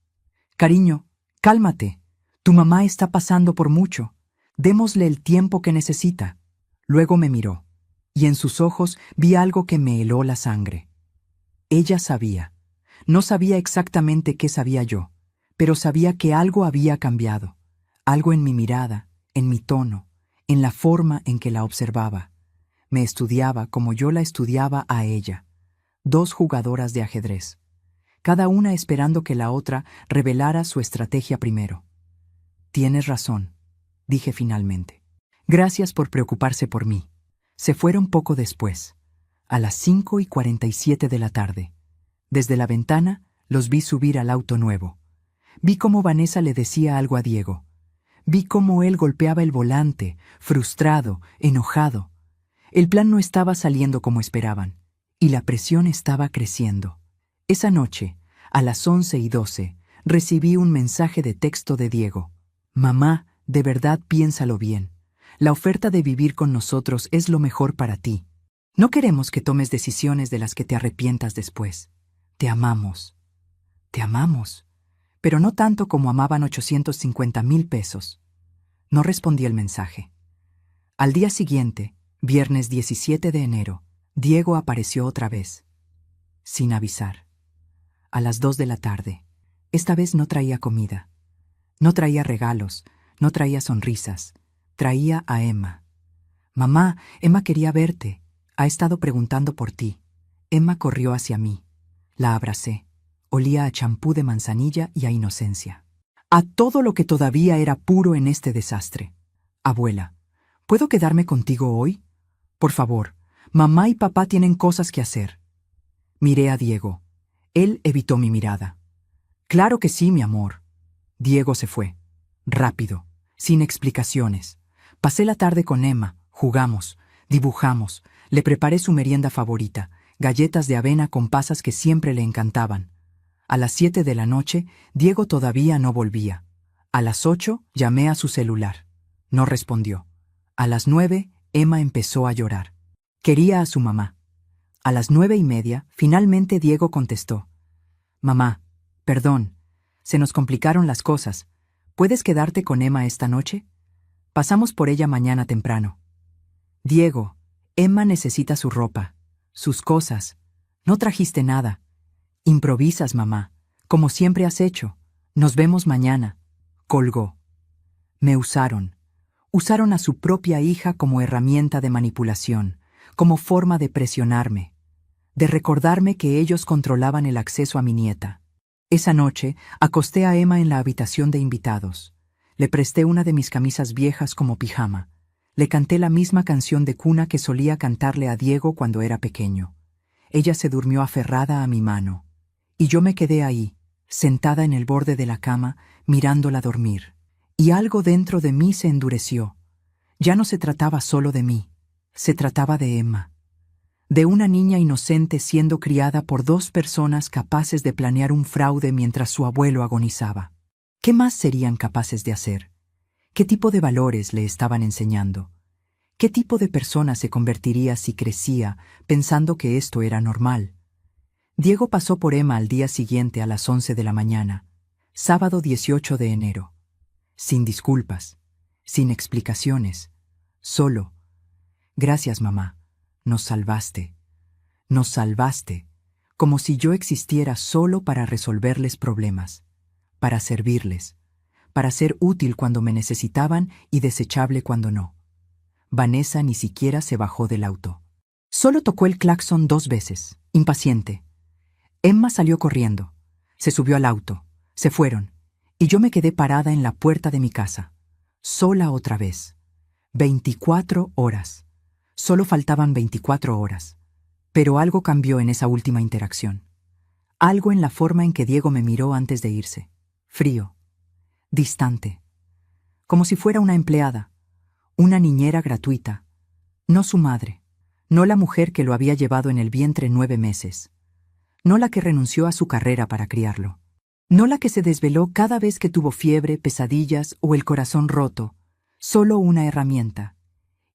S1: Cariño, cálmate. Tu mamá está pasando por mucho. Démosle el tiempo que necesita. Luego me miró, y en sus ojos vi algo que me heló la sangre. Ella sabía. No sabía exactamente qué sabía yo, pero sabía que algo había cambiado. Algo en mi mirada, en mi tono, en la forma en que la observaba. Me estudiaba como yo la estudiaba a ella. 2 jugadoras de ajedrez, cada una esperando que la otra revelara su estrategia primero. Tienes razón, dije finalmente. Gracias por preocuparse por mí. Se fueron poco después, a las 5:47 de la tarde. Desde la ventana los vi subir al auto nuevo. Vi cómo Vanessa le decía algo a Diego. Vi cómo él golpeaba el volante, frustrado, enojado. El plan no estaba saliendo como esperaban, y la presión estaba creciendo. Esa noche, a las 11:12, recibí un mensaje de texto de Diego. Mamá, de verdad piénsalo bien. La oferta de vivir con nosotros es lo mejor para ti. No queremos que tomes decisiones de las que te arrepientas después. Te amamos. Te amamos. Pero no tanto como amaban 850,000 pesos. No respondí el mensaje. Al día siguiente, viernes 17 de enero, Diego apareció otra vez. Sin avisar. A las 2 de la tarde. Esta vez no traía comida. No traía regalos. No traía sonrisas. Traía a Emma. Mamá, Emma quería verte. Ha estado preguntando por ti. Emma corrió hacia mí. La abracé. Olía a champú de manzanilla y a inocencia. A todo lo que todavía era puro en este desastre. Abuela, ¿puedo quedarme contigo hoy? Por favor, mamá y papá tienen cosas que hacer. Miré a Diego. Él evitó mi mirada. Claro que sí, mi amor. Diego se fue. Rápido, sin explicaciones. Pasé la tarde con Emma, jugamos, dibujamos, le preparé su merienda favorita, galletas de avena con pasas que siempre le encantaban. A las 7 de la noche, Diego todavía no volvía. A las 8 llamé a su celular. No respondió. A las 9, Emma empezó a llorar. Quería a su mamá. A las 9:30, finalmente Diego contestó. Mamá, perdón, se nos complicaron las cosas. ¿Puedes quedarte con Emma esta noche? Pasamos por ella mañana temprano. Diego, Emma necesita su ropa, sus cosas. No trajiste nada. Improvisas, mamá, como siempre has hecho. Nos vemos mañana. Colgó. Me usaron. Usaron a su propia hija como herramienta de manipulación, como forma de presionarme, de recordarme que ellos controlaban el acceso a mi nieta. Esa noche acosté a Emma en la habitación de invitados. Le presté una de mis camisas viejas como pijama. Le canté la misma canción de cuna que solía cantarle a Diego cuando era pequeño. Ella se durmió aferrada a mi mano. Y yo me quedé ahí, sentada en el borde de la cama, mirándola dormir. Y algo dentro de mí se endureció. Ya no se trataba solo de mí, se trataba de Emma. De una niña inocente siendo criada por 2 personas capaces de planear un fraude mientras su abuelo agonizaba. ¿Qué más serían capaces de hacer? ¿Qué tipo de valores le estaban enseñando? ¿Qué tipo de persona se convertiría si crecía pensando que esto era normal? Diego pasó por Emma al día siguiente a las 11 de la mañana, sábado 18 de enero. Sin disculpas, sin explicaciones, solo. Gracias, mamá. Nos salvaste. Nos salvaste, como si yo existiera solo para resolverles problemas, para servirles, para ser útil cuando me necesitaban y desechable cuando no. Vanessa ni siquiera se bajó del auto. Solo tocó el claxon 2 veces, impaciente. Emma salió corriendo. Se subió al auto. Se fueron. Y yo me quedé parada en la puerta de mi casa, sola otra vez. 24 horas. Solo faltaban 24 horas. Pero algo cambió en esa última interacción. Algo en la forma en que Diego me miró antes de irse. Frío. Distante. Como si fuera una empleada. Una niñera gratuita. No su madre. No la mujer que lo había llevado en el vientre 9 meses. No la que renunció a su carrera para criarlo. No la que se desveló cada vez que tuvo fiebre, pesadillas o el corazón roto. Solo una herramienta.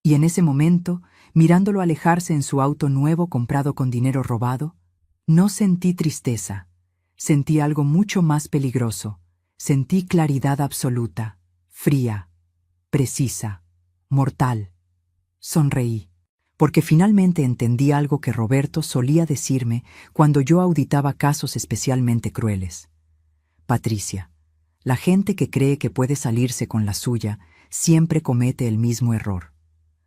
S1: Y en ese momento, mirándolo alejarse en su auto nuevo comprado con dinero robado, no sentí tristeza. Sentí algo mucho más peligroso. Sentí claridad absoluta, fría, precisa, mortal. Sonreí, porque finalmente entendí algo que Roberto solía decirme cuando yo auditaba casos especialmente crueles. Patricia, la gente que cree que puede salirse con la suya siempre comete el mismo error.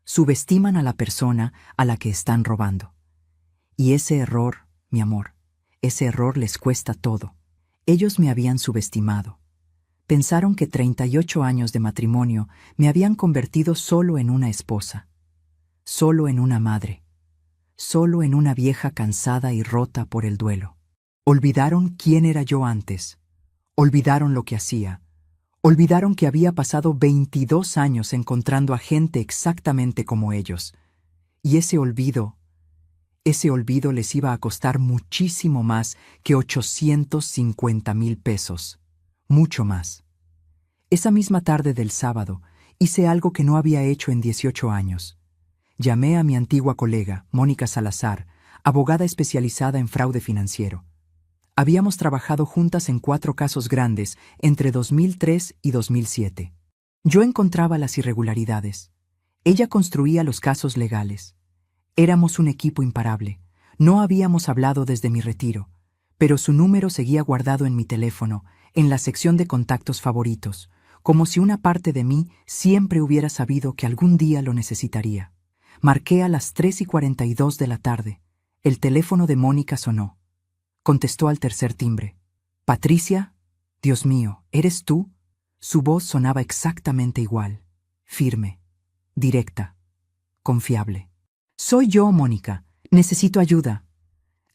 S1: Subestiman a la persona a la que están robando. Y ese error, mi amor, ese error les cuesta todo. Ellos me habían subestimado. Pensaron que 38 años de matrimonio me habían convertido solo en una esposa, solo en una madre, solo en una vieja cansada y rota por el duelo. Olvidaron quién era yo antes. Olvidaron lo que hacía. Olvidaron que había pasado 22 años encontrando a gente exactamente como ellos. Y ese olvido les iba a costar muchísimo más que 850,000 pesos. Mucho más. Esa misma tarde del sábado, hice algo que no había hecho en 18 años. Llamé a mi antigua colega, Mónica Salazar, abogada especializada en fraude financiero. Habíamos trabajado juntas en 4 casos grandes entre 2003 y 2007. Yo encontraba las irregularidades. Ella construía los casos legales. Éramos un equipo imparable. No habíamos hablado desde mi retiro, pero su número seguía guardado en mi teléfono, en la sección de contactos favoritos, como si una parte de mí siempre hubiera sabido que algún día lo necesitaría. Marqué a las 3:42 de la tarde. El teléfono de Mónica sonó. Contestó al tercer timbre. «Patricia, Dios mío, ¿eres tú?» Su voz sonaba exactamente igual. Firme, directa, confiable. «Soy yo, Mónica. Necesito ayuda».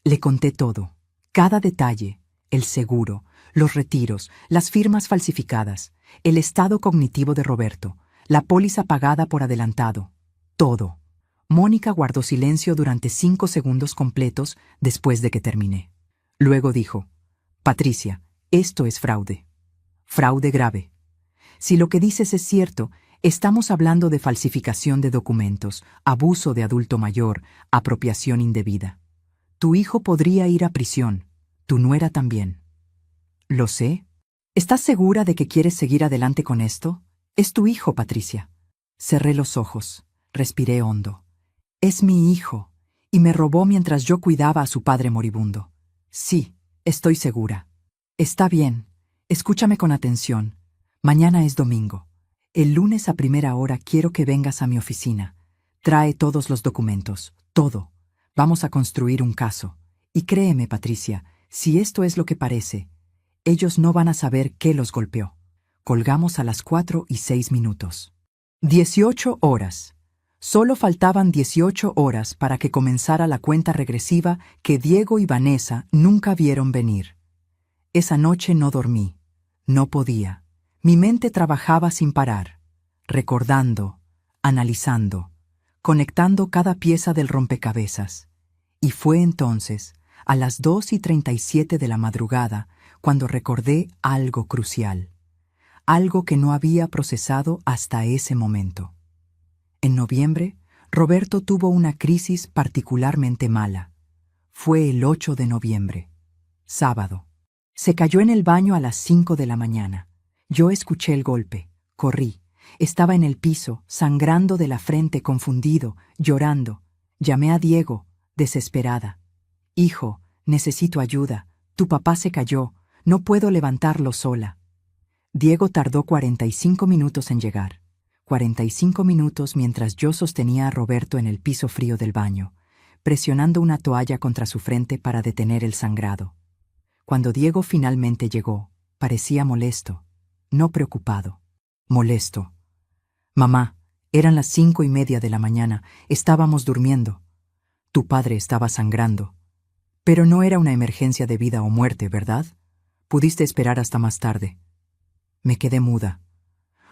S1: Le conté todo. Cada detalle. El seguro, los retiros, las firmas falsificadas, el estado cognitivo de Roberto, la póliza pagada por adelantado. Todo. Mónica guardó silencio durante 5 segundos completos después de que terminé. Luego dijo: «Patricia, esto es fraude. Fraude grave. Si lo que dices es cierto, estamos hablando de falsificación de documentos, abuso de adulto mayor, apropiación indebida. Tu hijo podría ir a prisión, tu nuera también». «Lo sé. ¿Estás segura de que quieres seguir adelante con esto? Es tu hijo, Patricia». Cerré los ojos, respiré hondo. «Es mi hijo, y me robó mientras yo cuidaba a su padre moribundo. Sí, estoy segura». «Está bien. Escúchame con atención. Mañana es domingo. El lunes a primera hora quiero que vengas a mi oficina. Trae todos los documentos, todo. Vamos a construir un caso. Y créeme, Patricia, si esto es lo que parece, ellos no van a saber qué los golpeó». Colgamos a las 4:06. 18 horas. Solo faltaban 18 horas para que comenzara la cuenta regresiva que Diego y Vanessa nunca vieron venir. Esa noche no dormí. No podía. Mi mente trabajaba sin parar, recordando, analizando, conectando cada pieza del rompecabezas. Y fue entonces, a las 2:37 de la madrugada, cuando recordé algo crucial, algo que no había procesado hasta ese momento. En noviembre, Roberto tuvo una crisis particularmente mala. Fue el 8 de noviembre, sábado. Se cayó en el baño a las 5 de la mañana. Yo escuché el golpe, corrí. Estaba en el piso, sangrando de la frente, confundido, llorando. Llamé a Diego, desesperada. «Hijo, necesito ayuda. Tu papá se cayó. No puedo levantarlo sola». Diego tardó 45 minutos en llegar. 45 minutos mientras yo sostenía a Roberto en el piso frío del baño, presionando una toalla contra su frente para detener el sangrado. Cuando Diego finalmente llegó, parecía molesto. no preocupado, molesto. Mamá, eran las 5:30 de la mañana, estábamos durmiendo. Tu padre estaba sangrando. Pero no era una emergencia de vida o muerte, ¿verdad? Pudiste esperar hasta más tarde. Me quedé muda.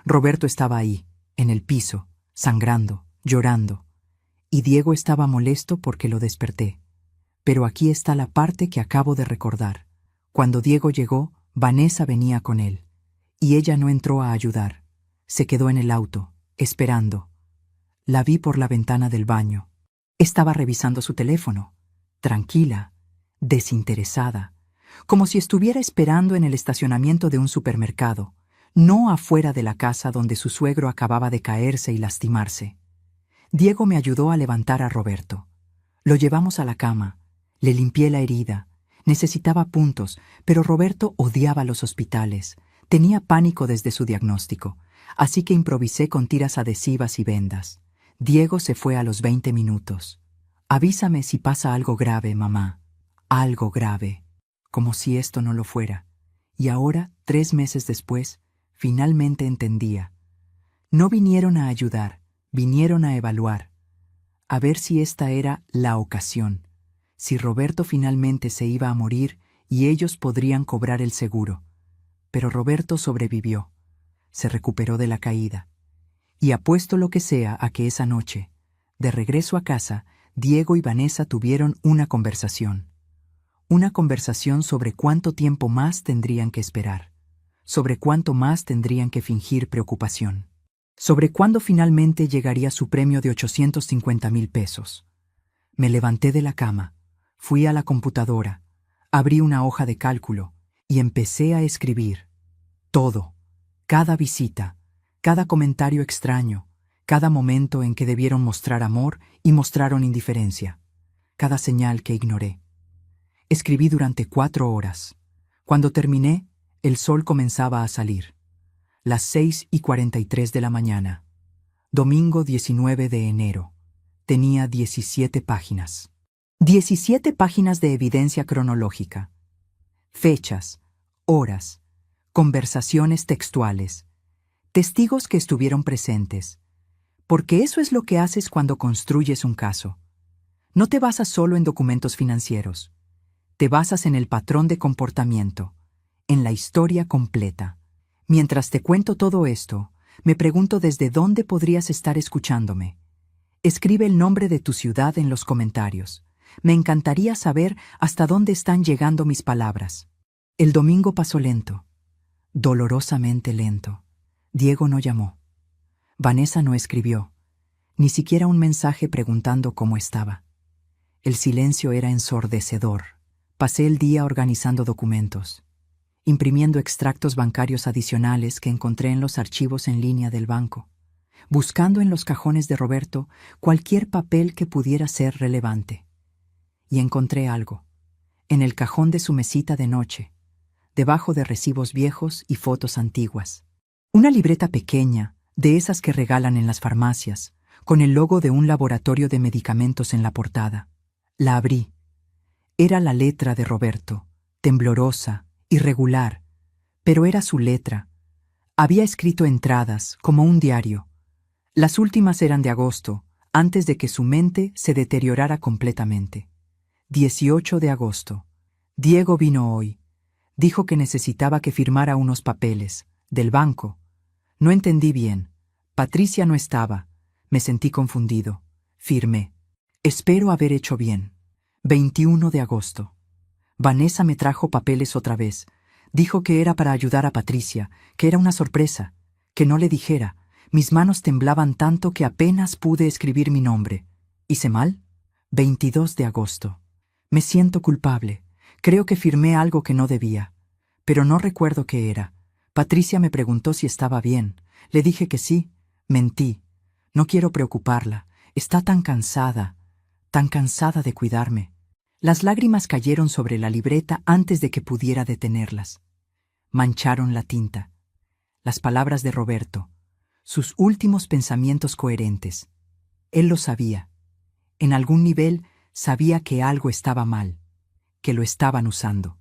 S1: Roberto estaba ahí, en el piso, sangrando, llorando. Y Diego estaba molesto porque lo desperté. Pero aquí está la parte que acabo de recordar. Cuando Diego llegó, Vanessa venía con él. Y ella no entró a ayudar. Se quedó en el auto, esperando. La vi por la ventana del baño. Estaba revisando su teléfono, tranquila, desinteresada, como si estuviera esperando en el estacionamiento de un supermercado, no afuera de la casa donde su suegro acababa de caerse y lastimarse. Diego me ayudó a levantar a Roberto. Lo llevamos a la cama, le limpié la herida. Necesitaba puntos, pero Roberto odiaba los hospitales. Tenía pánico desde su diagnóstico, así que improvisé con tiras adhesivas y vendas. Diego se fue a los 20 minutos. Avísame si pasa algo grave, mamá. Algo grave. Como si esto no lo fuera. Y ahora, 3 meses después, finalmente entendía. No vinieron a ayudar, vinieron a evaluar. A ver si esta era la ocasión. Si Roberto finalmente se iba a morir y ellos podrían cobrar el seguro. Pero Roberto sobrevivió. Se recuperó de la caída. Y apuesto lo que sea a que esa noche, de regreso a casa, Diego y Vanessa tuvieron una conversación. Una conversación sobre cuánto tiempo más tendrían que esperar, sobre cuánto más tendrían que fingir preocupación, sobre cuándo finalmente llegaría su premio de 850,000 pesos. Me levanté de la cama, fui a la computadora, abrí una hoja de cálculo y empecé a escribir. Todo, cada visita, cada comentario extraño, cada momento en que debieron mostrar amor y mostraron indiferencia, cada señal que ignoré. Escribí durante 4 horas. Cuando terminé, el sol comenzaba a salir. Las 6:43 de la mañana. Domingo 19 de enero. Tenía 17 páginas. 17 páginas de evidencia cronológica. Fechas, horas, conversaciones textuales, testigos que estuvieron presentes. Porque eso es lo que haces cuando construyes un caso. No te basas solo en documentos financieros. Te basas en el patrón de comportamiento, en la historia completa. Mientras te cuento todo esto, me pregunto desde dónde podrías estar escuchándome. Escribe el nombre de tu ciudad en los comentarios. Me encantaría saber hasta dónde están llegando mis palabras. El domingo pasó lento, dolorosamente lento. Diego no llamó. Vanessa no escribió, ni siquiera un mensaje preguntando cómo estaba. El silencio era ensordecedor. Pasé el día organizando documentos, imprimiendo extractos bancarios adicionales que encontré en los archivos en línea del banco, buscando en los cajones de Roberto cualquier papel que pudiera ser relevante. Y encontré algo, en el cajón de su mesita de noche, debajo de recibos viejos y fotos antiguas. Una libreta pequeña, de esas que regalan en las farmacias, con el logo de un laboratorio de medicamentos en la portada. La abrí. Era la letra de Roberto, temblorosa, irregular, pero era su letra. Había escrito entradas, como un diario. Las últimas eran de agosto, antes de que su mente se deteriorara completamente. 18 de agosto. Diego vino hoy. Dijo que necesitaba que firmara unos papeles, del banco. No entendí bien. Patricia no estaba. Me sentí confundido. Firmé. Espero haber hecho bien. 21 de agosto. Vanessa me trajo papeles otra vez. Dijo que era para ayudar a Patricia, que era una sorpresa, que no le dijera. Mis manos temblaban tanto que apenas pude escribir mi nombre. ¿Hice mal? 22 de agosto. Me siento culpable. Creo que firmé algo que no debía. Pero no recuerdo qué era. Patricia me preguntó si estaba bien. Le dije que sí. Mentí. No quiero preocuparla. Está tan cansada de cuidarme. Las lágrimas cayeron sobre la libreta antes de que pudiera detenerlas. Mancharon la tinta. Las palabras de Roberto, sus últimos pensamientos coherentes. Él lo sabía. En algún nivel sabía que algo estaba mal, que lo estaban usando.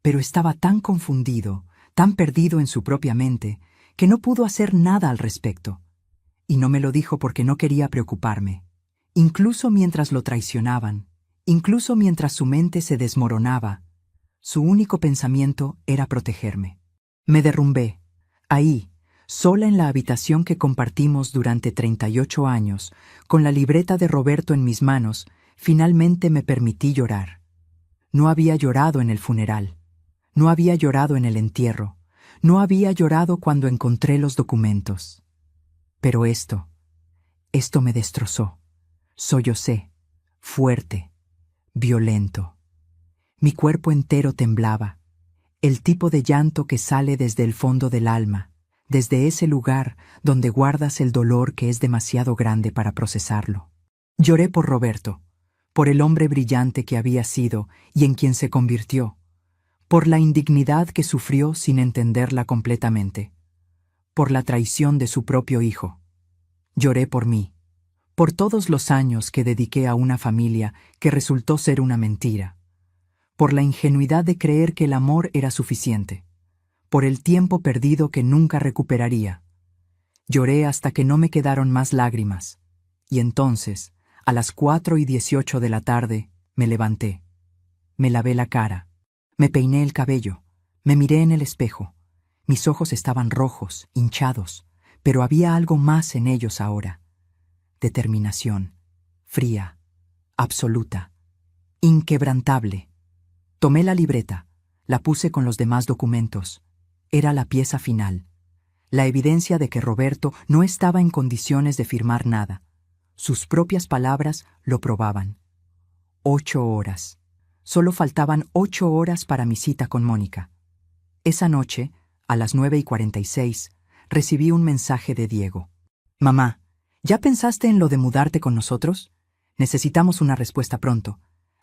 S1: Pero estaba tan confundido, tan perdido en su propia mente, que no pudo hacer nada al respecto. Y no me lo dijo porque no quería preocuparme. Incluso mientras lo traicionaban, incluso mientras su mente se desmoronaba, su único pensamiento era protegerme. Me derrumbé, ahí, sola en la habitación que compartimos durante 38 años, con la libreta de Roberto en mis manos. Finalmente me permití llorar. No había llorado en el funeral, no había llorado en el entierro, no había llorado cuando encontré los documentos. Pero esto me destrozó. Sollocé, fuerte, violento. Mi cuerpo entero temblaba, el tipo de llanto que sale desde el fondo del alma, desde ese lugar donde guardas el dolor que es demasiado grande para procesarlo. Lloré por Roberto, por el hombre brillante que había sido y en quien se convirtió, por la indignidad que sufrió sin entenderla completamente, por la traición de su propio hijo. Lloré por mí, por todos los años que dediqué a una familia que resultó ser una mentira, por la ingenuidad de creer que el amor era suficiente, por el tiempo perdido que nunca recuperaría. Lloré hasta que no me quedaron más lágrimas, y entonces, a las 4:18 de la tarde, me levanté. Me lavé la cara, me peiné el cabello, me miré en el espejo. Mis ojos estaban rojos, hinchados, pero había algo más en ellos ahora. Determinación, fría, absoluta, inquebrantable. Tomé la libreta, la puse con los demás documentos. Era la pieza final, la evidencia de que Roberto no estaba en condiciones de firmar nada. Sus propias palabras lo probaban. 8 horas. Solo faltaban 8 horas para mi cita con Mónica. Esa noche, a las 9:46, recibí un mensaje de Diego. Mamá, ¿ya pensaste en lo de mudarte con nosotros? Necesitamos una respuesta pronto.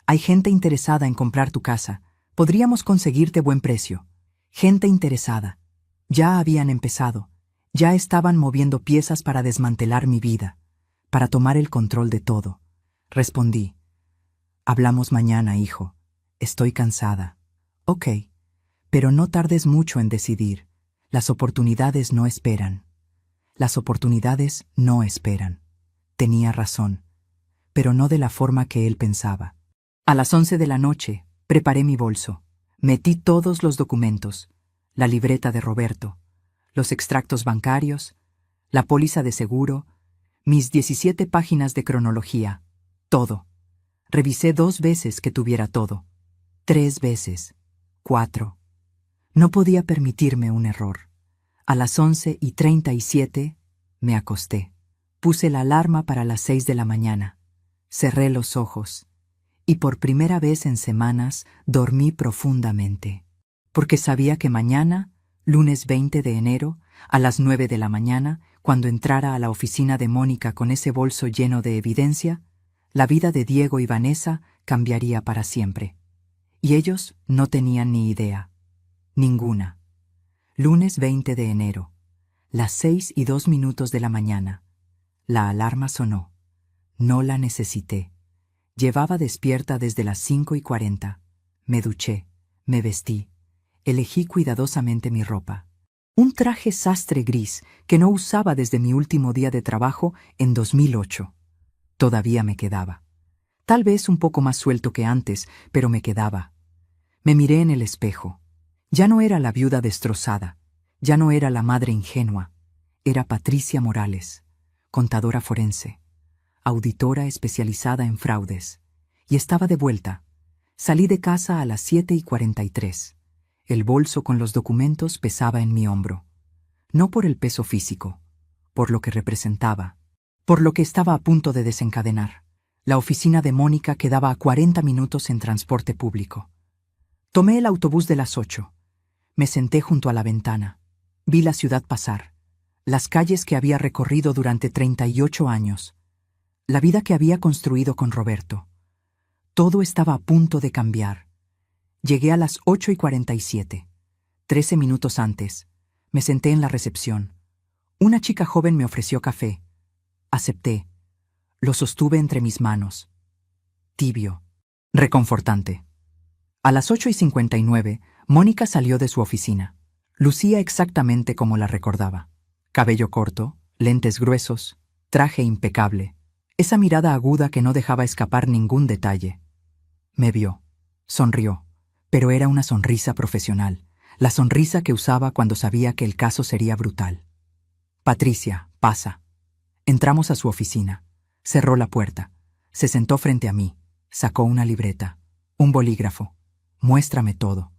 S1: Hay gente interesada en comprar tu casa. Podríamos conseguirte buen precio. Gente interesada. Ya habían empezado. Ya estaban moviendo piezas para desmantelar mi vida, para tomar el control de todo. Respondí. Hablamos mañana, hijo. Estoy cansada. Ok, pero no tardes mucho en decidir. Las oportunidades no esperan. Las oportunidades no esperan. Tenía razón, pero no de la forma que él pensaba. A las 11 de la noche, preparé mi bolso. Metí todos los documentos, la libreta de Roberto, los extractos bancarios, la póliza de seguro, mis 17 páginas de cronología, todo. Revisé 2 veces que tuviera todo. 3 veces. 4. No podía permitirme un error. A las 11:37 me acosté. Puse la alarma para las 6 de la mañana. Cerré los ojos. Y por primera vez en semanas dormí profundamente. Porque sabía que mañana, lunes 20 de enero, a las 9 de la mañana, cuando entrara a la oficina de Mónica con ese bolso lleno de evidencia, la vida de Diego y Vanessa cambiaría para siempre. Y ellos no tenían ni idea. Ninguna. Lunes 20 de enero, las 6:02 de la mañana. La alarma sonó. No la necesité. Llevaba despierta desde las 5:40. Me duché, me vestí. Elegí cuidadosamente mi ropa. Un traje sastre gris que no usaba desde mi último día de trabajo en 2008. Todavía me quedaba. Tal vez un poco más suelto que antes, pero me quedaba. Me miré en el espejo. Ya no era la viuda destrozada. Ya no era la madre ingenua. Era Patricia Morales, contadora forense, auditora especializada en fraudes. Y estaba de vuelta. Salí de casa a las 7:43. El bolso con los documentos pesaba en mi hombro. No por el peso físico, por lo que representaba, por lo que estaba a punto de desencadenar. La oficina de Mónica quedaba a 40 minutos en transporte público. Tomé el autobús de las 8. Me senté junto a la ventana. Vi la ciudad pasar, las calles que había recorrido durante 38 años, la vida que había construido con Roberto. Todo estaba a punto de cambiar. Llegué a las 8:47. 13 minutos antes, me senté en la recepción. Una chica joven me ofreció café. Acepté. Lo sostuve entre mis manos. Tibio. Reconfortante. A las 8:59, Mónica salió de su oficina. Lucía exactamente como la recordaba. Cabello corto, lentes gruesos, traje impecable, esa mirada aguda que no dejaba escapar ningún detalle. Me vio, sonrió, pero era una sonrisa profesional, la sonrisa que usaba cuando sabía que el caso sería brutal. Patricia, pasa. Entramos a su oficina. Cerró la puerta. Se sentó frente a mí. Sacó una libreta, un bolígrafo. Muéstrame todo.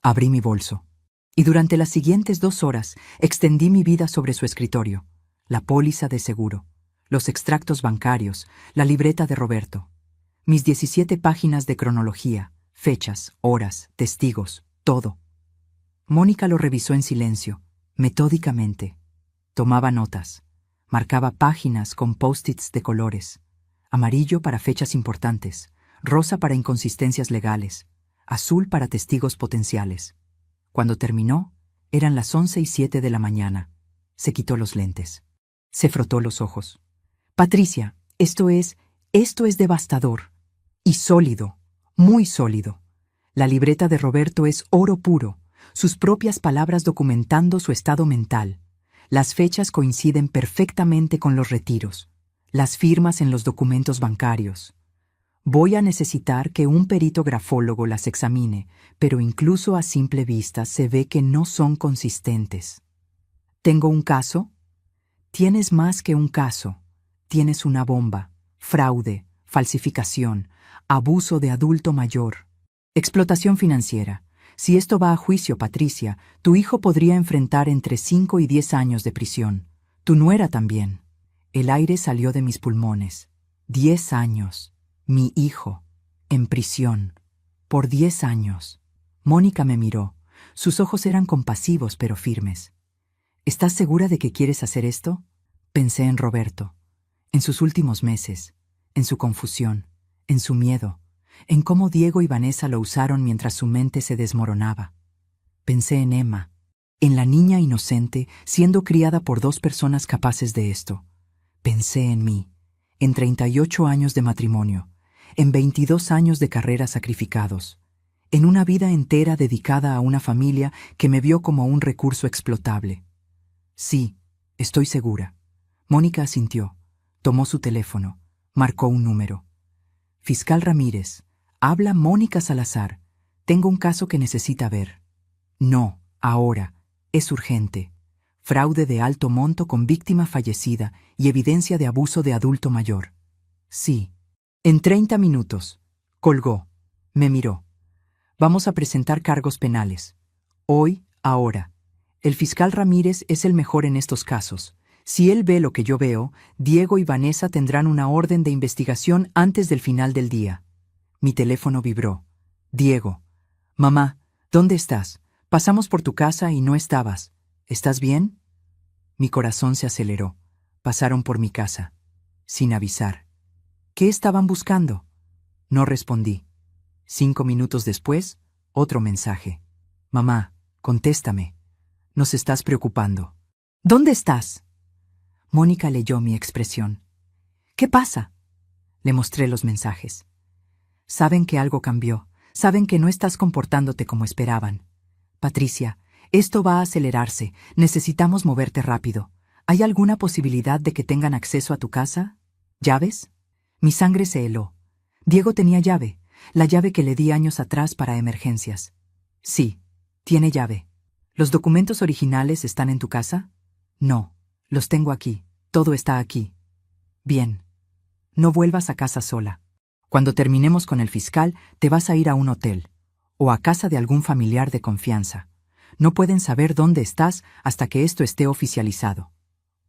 S1: Abrí mi bolso. Y durante las siguientes 2 horas extendí mi vida sobre su escritorio. La póliza de seguro, los extractos bancarios, la libreta de Roberto. Mis 17 páginas de cronología, fechas, horas, testigos, todo. Mónica lo revisó en silencio, metódicamente. Tomaba notas. Marcaba páginas con post-its de colores. Amarillo para fechas importantes, rosa para inconsistencias legales, azul para testigos potenciales. Cuando terminó, eran las 11:07 de la mañana. Se quitó los lentes. Se frotó los ojos. Patricia, esto es devastador. Y sólido, muy sólido. La libreta de Roberto es oro puro, sus propias palabras documentando su estado mental. Las fechas coinciden perfectamente con los retiros, las firmas en los documentos bancarios. Voy a necesitar que un perito grafólogo las examine, pero incluso a simple vista se ve que no son consistentes. ¿Tengo un caso? Tienes más que un caso. Tienes una bomba, fraude, falsificación, abuso de adulto mayor, explotación financiera. Si esto va a juicio, Patricia, tu hijo podría enfrentar entre 5 y 10 años de prisión. Tu nuera también. El aire salió de mis pulmones. 10 años. Mi hijo. En prisión. Por 10 años. Mónica me miró. Sus ojos eran compasivos pero firmes. ¿Estás segura de que quieres hacer esto? Pensé en Roberto. En sus últimos meses. En su confusión. En su miedo. En cómo Diego y Vanessa lo usaron mientras su mente se desmoronaba. Pensé en Emma, en la niña inocente siendo criada por 2 personas capaces de esto. Pensé en mí, en 38 años de matrimonio, en 22 años de carrera sacrificados, en una vida entera dedicada a una familia que me vio como un recurso explotable. Sí, estoy segura. Mónica asintió, tomó su teléfono, marcó un número. Fiscal Ramírez, habla Mónica Salazar. Tengo un caso que necesita ver. No, ahora. Es urgente. Fraude de alto monto con víctima fallecida y evidencia de abuso de adulto mayor. Sí. En 30 minutos. Colgó. Me miró. Vamos a presentar cargos penales. Hoy, ahora. El fiscal Ramírez es el mejor en estos casos. Si él ve lo que yo veo, Diego y Vanessa tendrán una orden de investigación antes del final del día. Mi teléfono vibró. Diego. Mamá, ¿dónde estás? Pasamos por tu casa y no estabas. ¿Estás bien? Mi corazón se aceleró. Pasaron por mi casa. Sin avisar. ¿Qué estaban buscando? No respondí. 5 minutos después, otro mensaje. Mamá, contéstame. Nos estás preocupando. ¿Dónde estás? Mónica leyó mi expresión. ¿Qué pasa? Le mostré los mensajes. Saben que algo cambió. Saben que no estás comportándote como esperaban. Patricia, esto va a acelerarse. Necesitamos moverte rápido. ¿Hay alguna posibilidad de que tengan acceso a tu casa? ¿Llaves? Mi sangre se heló. Diego tenía llave, la llave que le di años atrás para emergencias. Sí, tiene llave. ¿Los documentos originales están en tu casa? No. Los tengo aquí. Todo está aquí. Bien. No vuelvas a casa sola. Cuando terminemos con el fiscal, te vas a ir a un hotel o a casa de algún familiar de confianza. No pueden saber dónde estás hasta que esto esté oficializado.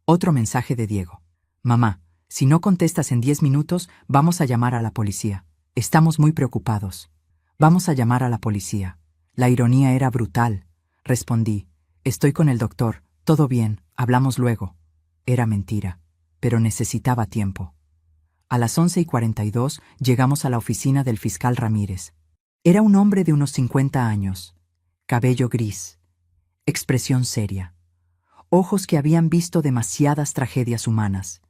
S1: Otro mensaje de Diego. Mamá, si no contestas en 10 minutos, vamos a llamar a la policía. Estamos muy preocupados. Vamos a llamar a la policía. La ironía era brutal. Respondí. Estoy con el doctor. Todo bien, hablamos luego. Era mentira, pero necesitaba tiempo. A las 11:42 llegamos a la oficina del fiscal Ramírez. Era un hombre de unos 50 años, cabello gris, expresión seria, ojos que habían visto demasiadas tragedias humanas.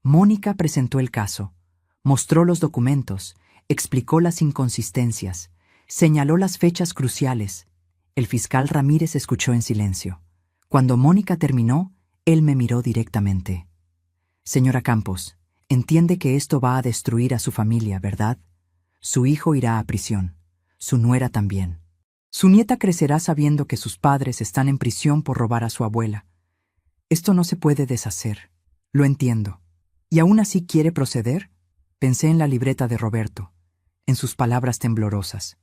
S1: Mónica presentó el caso, mostró los documentos, explicó las inconsistencias, señaló las fechas cruciales El fiscal Ramírez escuchó en silencio. Cuando Mónica terminó, él me miró directamente. Señora Campos, entiende que esto va a destruir a su familia, ¿verdad? Su hijo irá a prisión. Su nuera también. Su nieta crecerá sabiendo que sus padres están en prisión por robar a su abuela. Esto no se puede deshacer. Lo entiendo. ¿Y aún así quiere proceder? Pensé en la libreta de Roberto, en sus palabras temblorosas.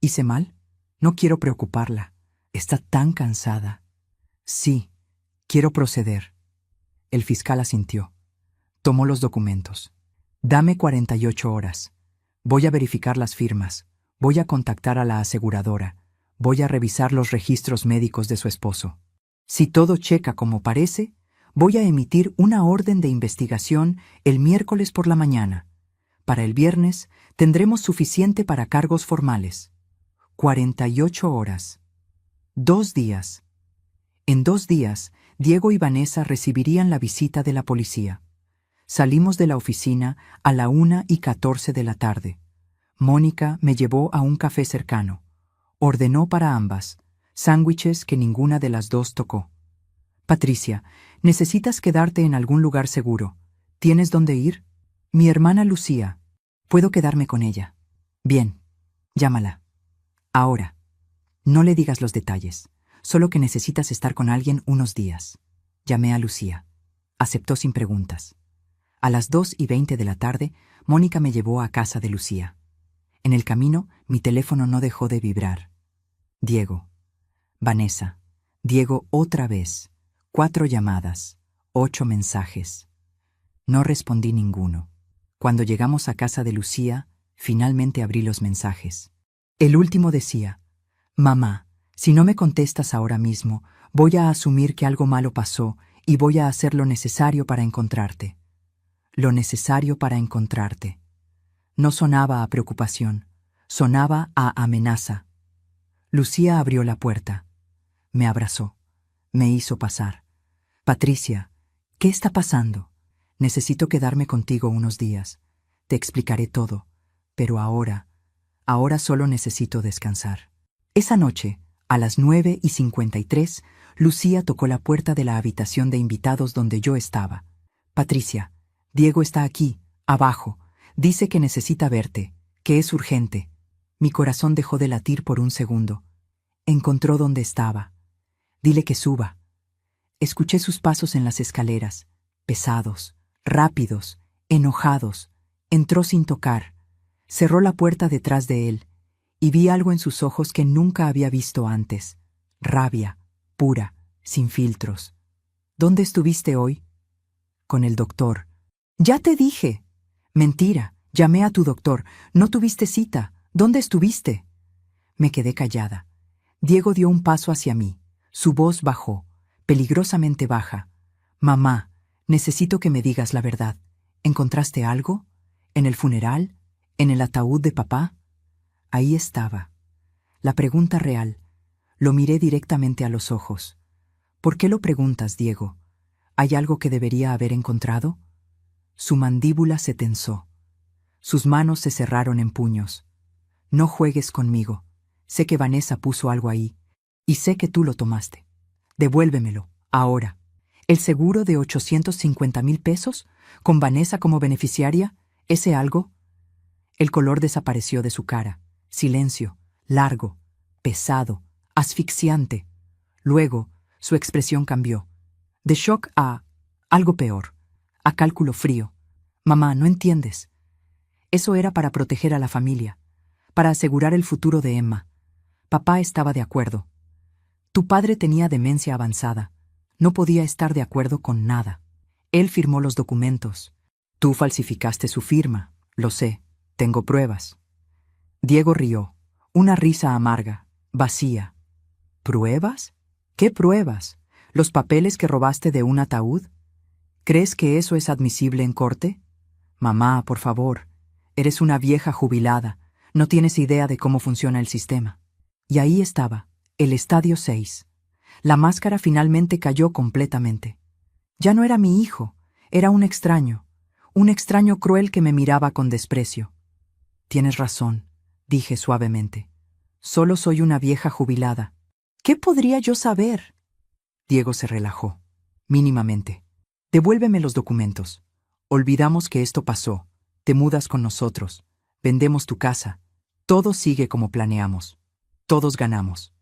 S1: ¿Hice mal? No quiero preocuparla. Está tan cansada. Sí, quiero proceder. El fiscal asintió. Tomó los documentos. Dame 48 horas. Voy a verificar las firmas. Voy a contactar a la aseguradora. Voy a revisar los registros médicos de su esposo. Si todo checa como parece, voy a emitir una orden de investigación el miércoles por la mañana. Para el viernes tendremos suficiente para cargos formales. 48 horas. 2 días. En 2 días, Diego y Vanessa recibirían la visita de la policía. Salimos de la oficina a la 1:14 de la tarde. Mónica me llevó a un café cercano. Ordenó para ambas, sándwiches que ninguna de las dos tocó. Patricia, necesitas quedarte en algún lugar seguro. ¿Tienes dónde ir? Mi hermana Lucía. Puedo quedarme con ella. Bien, llámala. Ahora. No le digas los detalles, solo que necesitas estar con alguien unos días. Llamé a Lucía. Aceptó sin preguntas. A las 2:20 de la tarde, Mónica me llevó a casa de Lucía. En el camino, mi teléfono no dejó de vibrar. Diego. Vanessa. Diego otra vez. 4 llamadas. 8 mensajes. No respondí ninguno. Cuando llegamos a casa de Lucía, finalmente abrí los mensajes. El último decía: Mamá, si no me contestas ahora mismo, voy a asumir que algo malo pasó y voy a hacer lo necesario para encontrarte. Lo necesario para encontrarte. No sonaba a preocupación, sonaba a amenaza. Lucía abrió la puerta. Me abrazó. Me hizo pasar. Patricia, ¿qué está pasando? Necesito quedarme contigo unos días. Te explicaré todo, pero ahora solo necesito descansar. Esa noche, a las 9:53, Lucía tocó la puerta de la habitación de invitados donde yo estaba. Patricia, Diego está aquí, abajo. Dice que necesita verte, que es urgente. Mi corazón dejó de latir por un segundo. Encontró dónde estaba. Dile que suba. Escuché sus pasos en las escaleras, pesados, rápidos, enojados. Entró sin tocar. Cerró la puerta detrás de él, y vi algo en sus ojos que nunca había visto antes. Rabia, pura, sin filtros. ¿Dónde estuviste hoy? Con el doctor. Ya te dije. Mentira, llamé a tu doctor. No tuviste cita. ¿Dónde estuviste? Me quedé callada. Diego dio un paso hacia mí. Su voz bajó, peligrosamente baja. Mamá, necesito que me digas la verdad. ¿Encontraste algo? ¿En el funeral? ¿En el ataúd de papá? Ahí estaba. La pregunta real. Lo miré directamente a los ojos. ¿Por qué lo preguntas, Diego? ¿Hay algo que debería haber encontrado? Su mandíbula se tensó. Sus manos se cerraron en puños. No juegues conmigo. Sé que Vanessa puso algo ahí. Y sé que tú lo tomaste. Devuélvemelo, ahora. ¿El seguro de 850,000 pesos? ¿Con Vanessa como beneficiaria? ¿Ese algo? El color desapareció de su cara. Silencio, largo, pesado, asfixiante. Luego, su expresión cambió. De shock a algo peor, a cálculo frío. Mamá, no entiendes. Eso era para proteger a la familia, para asegurar el futuro de Emma. Papá estaba de acuerdo. Tu padre tenía demencia avanzada. No podía estar de acuerdo con nada. Él firmó los documentos. Tú falsificaste su firma, lo sé. Tengo pruebas. Diego rió, una risa amarga, vacía. ¿Pruebas? ¿Qué pruebas? ¿Los papeles que robaste de un ataúd? ¿Crees que eso es admisible en corte? Mamá, por favor, eres una vieja jubilada, no tienes idea de cómo funciona el sistema. Y ahí estaba, el estadio 6. La máscara finalmente cayó completamente. Ya no era mi hijo, era un extraño cruel que me miraba con desprecio. Tienes razón, dije suavemente. Solo soy una vieja jubilada. ¿Qué podría yo saber? Diego se relajó, mínimamente. Devuélveme los documentos. Olvidamos que esto pasó. Te mudas con nosotros. Vendemos tu casa. Todo sigue como planeamos. Todos ganamos.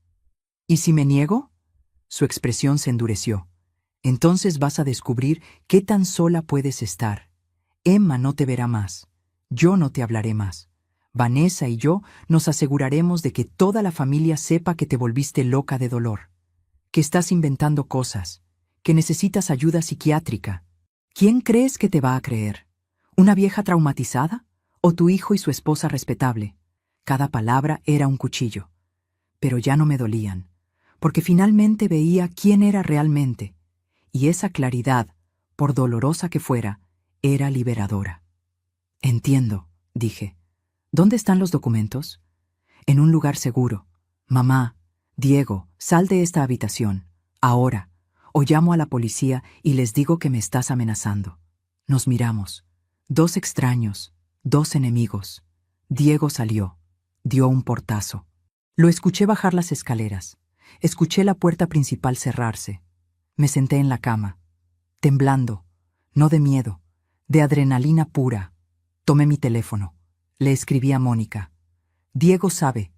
S1: ¿Y si me niego? Su expresión se endureció. Entonces vas a descubrir qué tan sola puedes estar. Emma no te verá más. Yo no te hablaré más. Vanessa y yo nos aseguraremos de que toda la familia sepa que te volviste loca de dolor, que estás inventando cosas, que necesitas ayuda psiquiátrica. ¿Quién crees que te va a creer? ¿Una vieja traumatizada? ¿O tu hijo y su esposa respetable? Cada palabra era un cuchillo. Pero ya no me dolían, porque finalmente veía quién era realmente, y esa claridad, por dolorosa que fuera, era liberadora. Entiendo, dije. ¿Dónde están los documentos? En un lugar seguro. Mamá, Diego, sal de esta habitación, ahora, o llamo a la policía y les digo que me estás amenazando. Nos miramos. 2 extraños, 2 enemigos. Diego salió, dio un portazo. Lo escuché bajar las escaleras. Escuché la puerta principal cerrarse. Me senté en la cama, temblando, no de miedo, de adrenalina pura. Tomé mi teléfono. Le escribí a Mónica. Diego sabe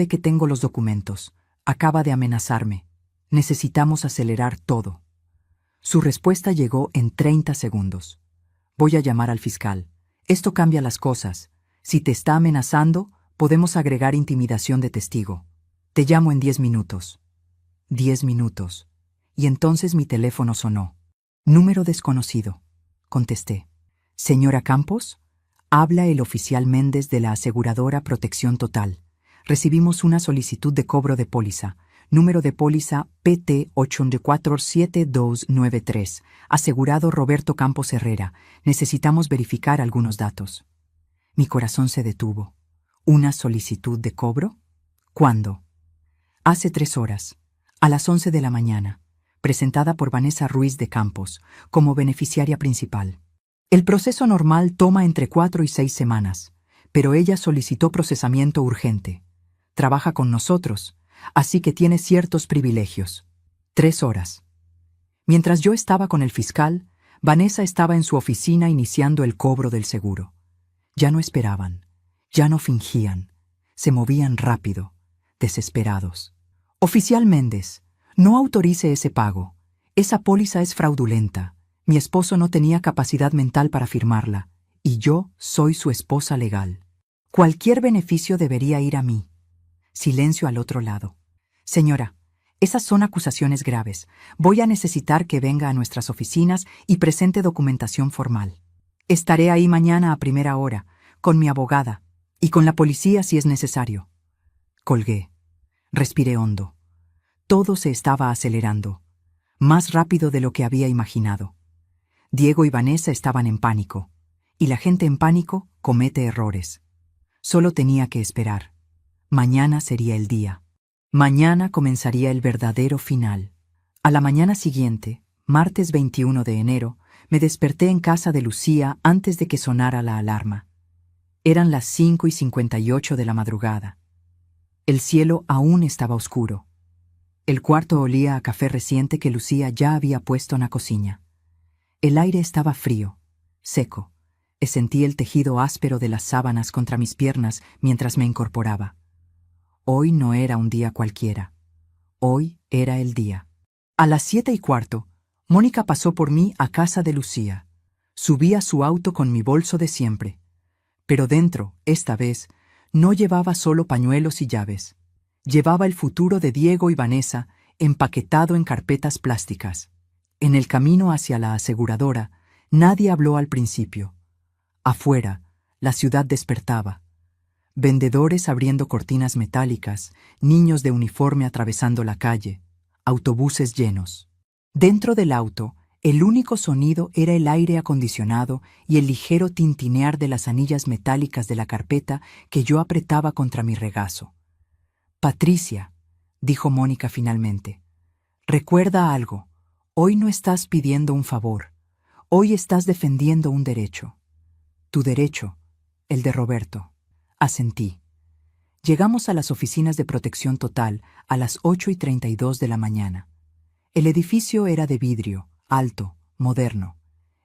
S1: que tengo los documentos. Acaba de amenazarme. Necesitamos acelerar todo. Su respuesta llegó en 30 segundos. Voy a llamar al fiscal. Esto cambia las cosas. Si te está amenazando, podemos agregar intimidación de testigo. Te llamo en 10 minutos. 10 minutos. Y entonces mi teléfono sonó. Número desconocido. Contesté. Señora Campos, habla el oficial Méndez de la aseguradora Protección Total. Recibimos una solicitud de cobro de póliza. Número de póliza PT 847293. Asegurado Roberto Campos Herrera. Necesitamos verificar algunos datos. Mi corazón se detuvo. ¿Una solicitud de cobro? ¿Cuándo? Hace 3 horas, a las 11 de la mañana, presentada por Vanessa Ruiz de Campos, como beneficiaria principal. El proceso normal toma entre 4 y 6 semanas, pero ella solicitó procesamiento urgente. Trabaja con nosotros, así que tiene ciertos privilegios. 3 horas. Mientras yo estaba con el fiscal, Vanessa estaba en su oficina iniciando el cobro del seguro. Ya no esperaban, ya no fingían, se movían rápido, desesperados. Oficial Méndez, no autorice ese pago. Esa póliza es fraudulenta. Mi esposo no tenía capacidad mental para firmarla, y yo soy su esposa legal. Cualquier beneficio debería ir a mí. Silencio al otro lado. Señora, esas son acusaciones graves. Voy a necesitar que venga a nuestras oficinas y presente documentación formal. Estaré ahí mañana a primera hora, con mi abogada, y con la policía si es necesario. Colgué. Respiré hondo. Todo se estaba acelerando, más rápido de lo que había imaginado. Diego y Vanessa estaban en pánico, y la gente en pánico comete errores. Solo tenía que esperar. Mañana sería el día. Mañana comenzaría el verdadero final. A la mañana siguiente, martes 21 de enero, me desperté en casa de Lucía antes de que sonara la alarma. Eran las 5:58 de la madrugada. El cielo aún estaba oscuro. El cuarto olía a café reciente que Lucía ya había puesto en la cocina. El aire estaba frío, seco, y sentí el tejido áspero de las sábanas contra mis piernas mientras me incorporaba. Hoy no era un día cualquiera. Hoy era el día. A las 7:15, Mónica pasó por mí a casa de Lucía. Subí a su auto con mi bolso de siempre. Pero dentro, esta vez, no llevaba solo pañuelos y llaves. Llevaba el futuro de Diego y Vanessa empaquetado en carpetas plásticas. En el camino hacia la aseguradora, nadie habló al principio. Afuera, la ciudad despertaba. Vendedores abriendo cortinas metálicas, niños de uniforme atravesando la calle, autobuses llenos. Dentro del auto, el único sonido era el aire acondicionado y el ligero tintinear de las anillas metálicas de la carpeta que yo apretaba contra mi regazo. Patricia, dijo Mónica finalmente, recuerda algo. Hoy no estás pidiendo un favor. Hoy estás defendiendo un derecho. Tu derecho, el de Roberto. Asentí. Llegamos a las oficinas de protección total a las 8:32 de la mañana. El edificio era de vidrio, alto, moderno.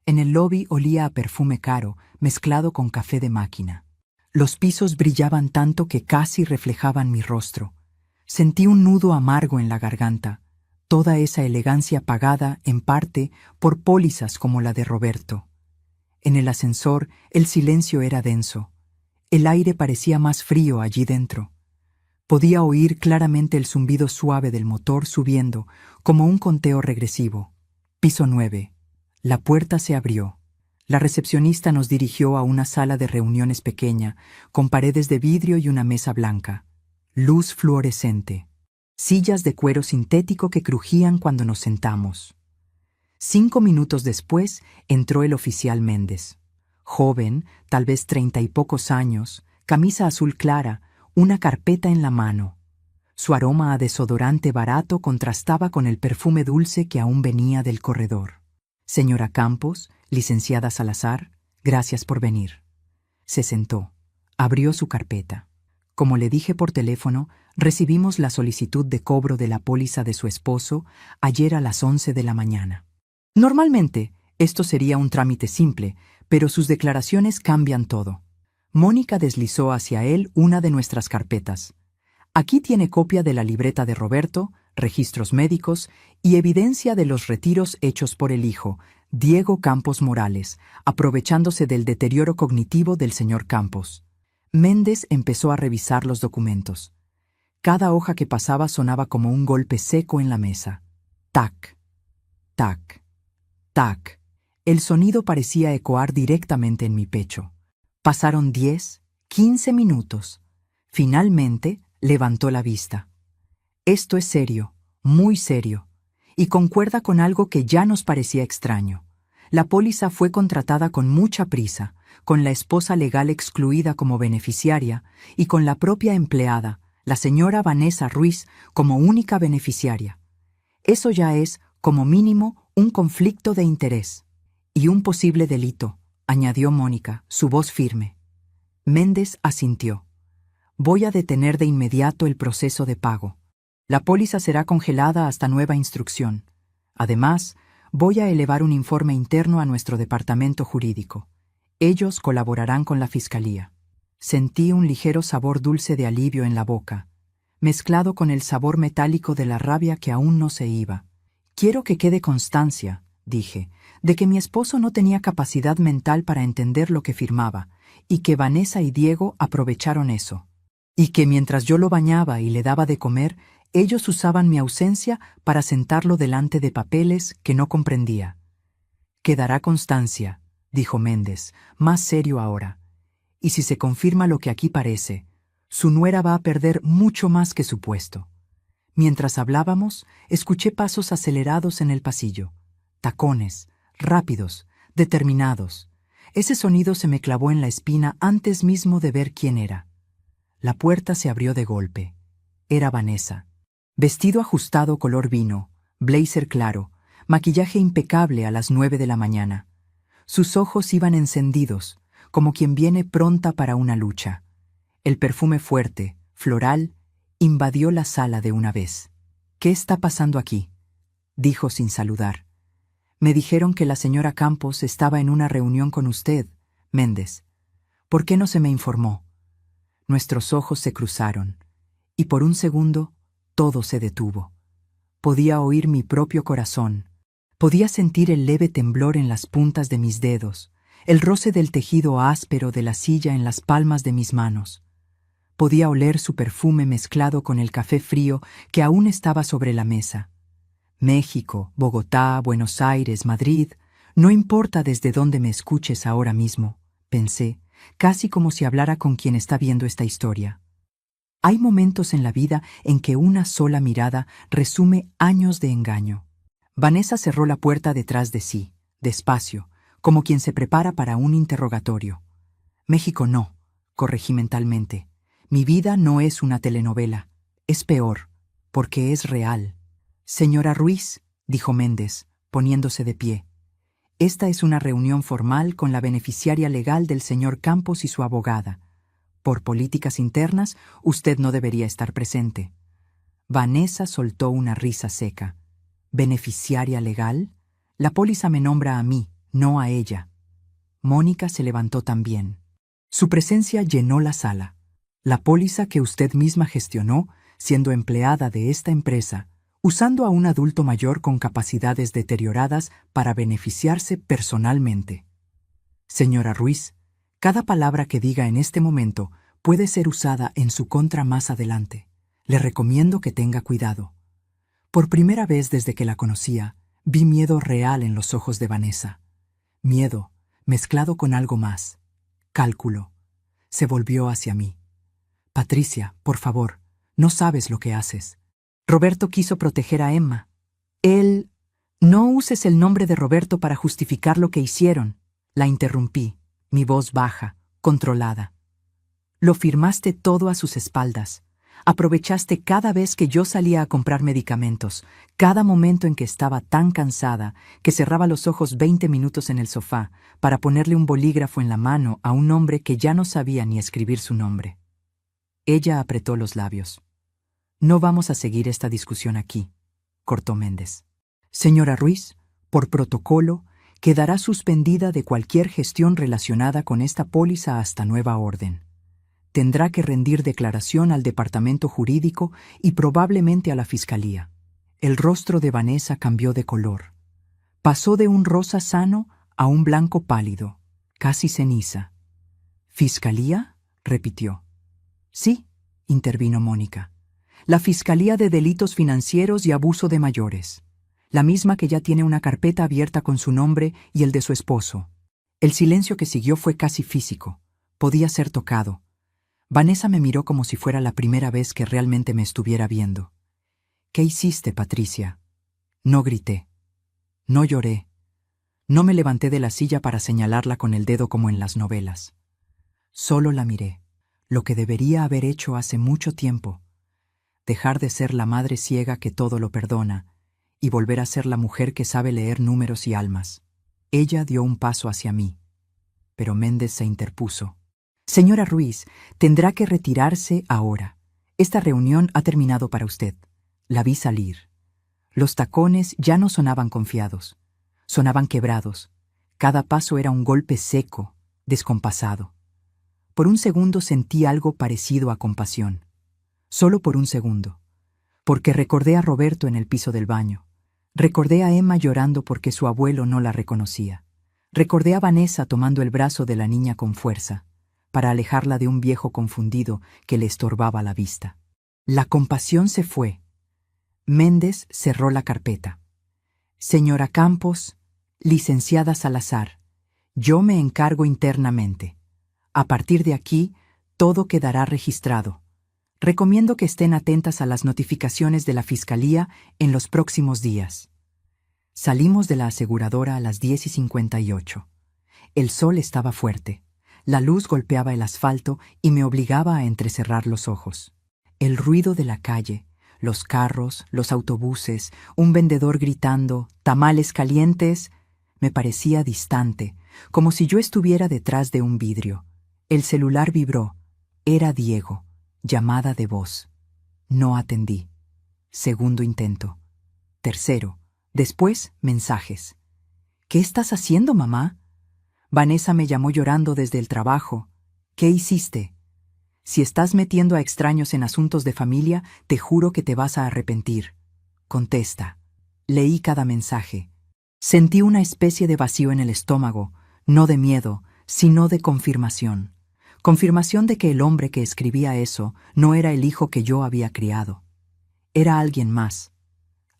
S1: En el lobby olía a perfume caro, mezclado con café de máquina. Los pisos brillaban tanto que casi reflejaban mi rostro. Sentí un nudo amargo en la garganta, toda esa elegancia pagada, en parte, por pólizas como la de Roberto. En el ascensor, el silencio era denso. El aire parecía más frío allí dentro. Podía oír claramente el zumbido suave del motor subiendo, como un conteo regresivo. Piso 9. La puerta se abrió. La recepcionista nos dirigió a una sala de reuniones pequeña, con paredes de vidrio y una mesa blanca. Luz fluorescente. Sillas de cuero sintético que crujían cuando nos sentamos. 5 minutos después entró el oficial Méndez. Joven, tal vez 30 y pocos años, camisa azul clara, una carpeta en la mano. Su aroma a desodorante barato contrastaba con el perfume dulce que aún venía del corredor. Señora Campos, licenciada Salazar, gracias por venir. Se sentó. Abrió su carpeta. Como le dije por teléfono, recibimos la solicitud de cobro de la póliza de su esposo ayer a las 11 de la mañana. Normalmente, esto sería un trámite simple, pero sus declaraciones cambian todo. Mónica deslizó hacia él una de nuestras carpetas. Aquí tiene copia de la libreta de Roberto, registros médicos y evidencia de los retiros hechos por el hijo, Diego Campos Morales, aprovechándose del deterioro cognitivo del señor Campos. Méndez empezó a revisar los documentos. Cada hoja que pasaba sonaba como un golpe seco en la mesa. Tac, tac, tac. El sonido parecía ecoar directamente en mi pecho. Pasaron 10, 15 minutos. Finalmente, levantó la vista. Esto es serio, muy serio, y concuerda con algo que ya nos parecía extraño. La póliza fue contratada con mucha prisa, con la esposa legal excluida como beneficiaria y con la propia empleada, la señora Vanessa Ruiz, como única beneficiaria. Eso ya es, como mínimo, un conflicto de interés. Y un posible delito, añadió Mónica, su voz firme. Méndez asintió. Voy a detener de inmediato el proceso de pago. La póliza será congelada hasta nueva instrucción. Además, voy a elevar un informe interno a nuestro departamento jurídico. Ellos colaborarán con la fiscalía. Sentí un ligero sabor dulce de alivio en la boca, mezclado con el sabor metálico de la rabia que aún no se iba. Quiero que quede constancia, dije, de que mi esposo no tenía capacidad mental para entender lo que firmaba, y que Vanessa y Diego aprovecharon eso. Y que mientras yo lo bañaba y le daba de comer, ellos usaban mi ausencia para sentarlo delante de papeles que no comprendía. Quedará constancia, dijo Méndez, más serio ahora. Y si se confirma lo que aquí parece, su nuera va a perder mucho más que su puesto. Mientras hablábamos, escuché pasos acelerados en el pasillo. Tacones, rápidos, determinados. Ese sonido se me clavó en la espina antes mismo de ver quién era. La puerta se abrió de golpe. Era Vanessa. Vestido ajustado color vino, blazer claro, maquillaje impecable a las 9 de la mañana. Sus ojos iban encendidos, como quien viene pronta para una lucha. El perfume fuerte, floral, invadió la sala de una vez. ¿Qué está pasando aquí?, dijo sin saludar. Me dijeron que la señora Campos estaba en una reunión con usted, Méndez. ¿Por qué no se me informó? Nuestros ojos se cruzaron, y por un segundo todo se detuvo. Podía oír mi propio corazón. Podía sentir el leve temblor en las puntas de mis dedos, el roce del tejido áspero de la silla en las palmas de mis manos. Podía oler su perfume mezclado con el café frío que aún estaba sobre la mesa. México, Bogotá, Buenos Aires, Madrid, no importa desde dónde me escuches ahora mismo, pensé, casi como si hablara con quien está viendo esta historia. Hay momentos en la vida en que una sola mirada resume años de engaño. Vanessa cerró la puerta detrás de sí, despacio, como quien se prepara para un interrogatorio. México no, corregí mentalmente. Mi vida no es una telenovela. Es peor, porque es real. Señora Ruiz, dijo Méndez, poniéndose de pie. Esta es una reunión formal con la beneficiaria legal del señor Campos y su abogada. Por políticas internas, usted no debería estar presente. Vanessa soltó una risa seca. ¿Beneficiaria legal? La póliza me nombra a mí, no a ella. Mónica se levantó también. Su presencia llenó la sala. La póliza que usted misma gestionó, siendo empleada de esta empresa, usando a un adulto mayor con capacidades deterioradas para beneficiarse personalmente. Señora Ruiz, cada palabra que diga en este momento puede ser usada en su contra más adelante. Le recomiendo que tenga cuidado. Por primera vez desde que la conocía, vi miedo real en los ojos de Vanessa. Miedo, mezclado con algo más. Cálculo. Se volvió hacia mí. Patricia, por favor, no sabes lo que haces. Roberto quiso proteger a Emma. Él... No uses el nombre de Roberto para justificar lo que hicieron. La interrumpí, mi voz baja, controlada. Lo firmaste todo a sus espaldas. Aprovechaste cada vez que yo salía a comprar medicamentos, cada momento en que estaba tan cansada que cerraba los ojos 20 minutos en el sofá para ponerle un bolígrafo en la mano a un hombre que ya no sabía ni escribir su nombre. Ella apretó los labios. No vamos a seguir esta discusión aquí, cortó Méndez. Señora Ruiz, por protocolo, quedará suspendida de cualquier gestión relacionada con esta póliza hasta nueva orden. Tendrá que rendir declaración al departamento jurídico y probablemente a la fiscalía. El rostro de Vanessa cambió de color. Pasó de un rosa sano a un blanco pálido, casi ceniza. ¿Fiscalía?, repitió. Sí, intervino Mónica. La Fiscalía de Delitos Financieros y Abuso de Mayores. La misma que ya tiene una carpeta abierta con su nombre y el de su esposo. El silencio que siguió fue casi físico. Podía ser tocado. Vanessa me miró como si fuera la primera vez que realmente me estuviera viendo. ¿Qué hiciste, Patricia? No grité. No lloré. No me levanté de la silla para señalarla con el dedo como en las novelas. Solo la miré, lo que debería haber hecho hace mucho tiempo. Dejar de ser la madre ciega que todo lo perdona y volver a ser la mujer que sabe leer números y almas. Ella dio un paso hacia mí, pero Méndez se interpuso. Señora Ruiz, tendrá que retirarse ahora. Esta reunión ha terminado para usted. La vi salir. Los tacones ya no sonaban confiados. Sonaban quebrados. Cada paso era un golpe seco, descompasado. Por un segundo sentí algo parecido a compasión. Solo por un segundo. Porque recordé a Roberto en el piso del baño. Recordé a Emma llorando porque su abuelo no la reconocía. Recordé a Vanessa tomando el brazo de la niña con fuerza, para alejarla de un viejo confundido que le estorbaba la vista. La compasión se fue. Méndez cerró la carpeta. Señora Campos, licenciada Salazar, yo me encargo internamente. A partir de aquí, todo quedará registrado. Recomiendo que estén atentas a las notificaciones de la Fiscalía en los próximos días. Salimos de la aseguradora a las 10:58. El sol estaba fuerte. La luz golpeaba el asfalto y me obligaba a entrecerrar los ojos. El ruido de la calle, los carros, los autobuses, un vendedor gritando «tamales calientes», me parecía distante, como si yo estuviera detrás de un vidrio. El celular vibró. Era Diego. Llamada de voz. No atendí. Segundo intento. Tercero. Después, mensajes. «¿Qué estás haciendo, mamá?» Vanessa me llamó llorando desde el trabajo. «¿Qué hiciste?» «Si estás metiendo a extraños en asuntos de familia, te juro que te vas a arrepentir». «Contesta». Leí cada mensaje. Sentí una especie de vacío en el estómago, no de miedo, sino de confirmación. Confirmación de que el hombre que escribía eso no era el hijo que yo había criado. Era alguien más.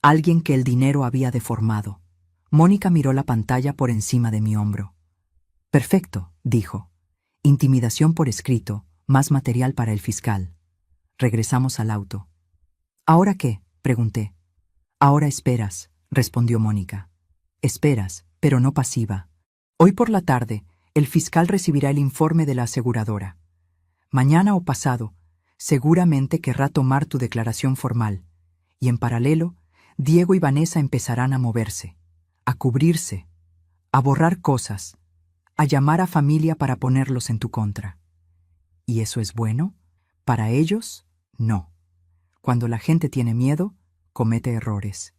S1: Alguien que el dinero había deformado. Mónica miró la pantalla por encima de mi hombro. «Perfecto», dijo. «Intimidación por escrito, más material para el fiscal». Regresamos al auto. «¿Ahora qué?», pregunté. «Ahora esperas», respondió Mónica. «Esperas, pero no pasiva. Hoy por la tarde, el fiscal recibirá el informe de la aseguradora. Mañana o pasado, seguramente querrá tomar tu declaración formal. Y en paralelo, Diego y Vanessa empezarán a moverse, a cubrirse, a borrar cosas, a llamar a familia para ponerlos en tu contra. ¿Y eso es bueno? Para ellos, no. Cuando la gente tiene miedo, comete errores.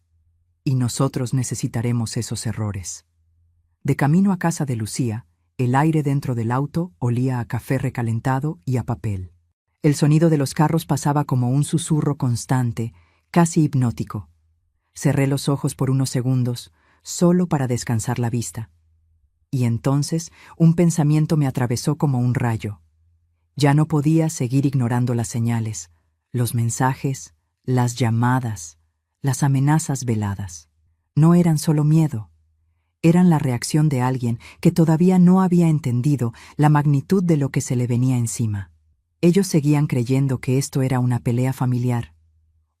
S1: Y nosotros necesitaremos esos errores. De camino a casa de Lucía, el aire dentro del auto olía a café recalentado y a papel. El sonido de los carros pasaba como un susurro constante, casi hipnótico. Cerré los ojos por unos segundos, solo para descansar la vista. Y entonces un pensamiento me atravesó como un rayo. Ya no podía seguir ignorando las señales, los mensajes, las llamadas, las amenazas veladas. No eran solo miedo. Eran la reacción de alguien que todavía no había entendido la magnitud de lo que se le venía encima. Ellos seguían creyendo que esto era una pelea familiar,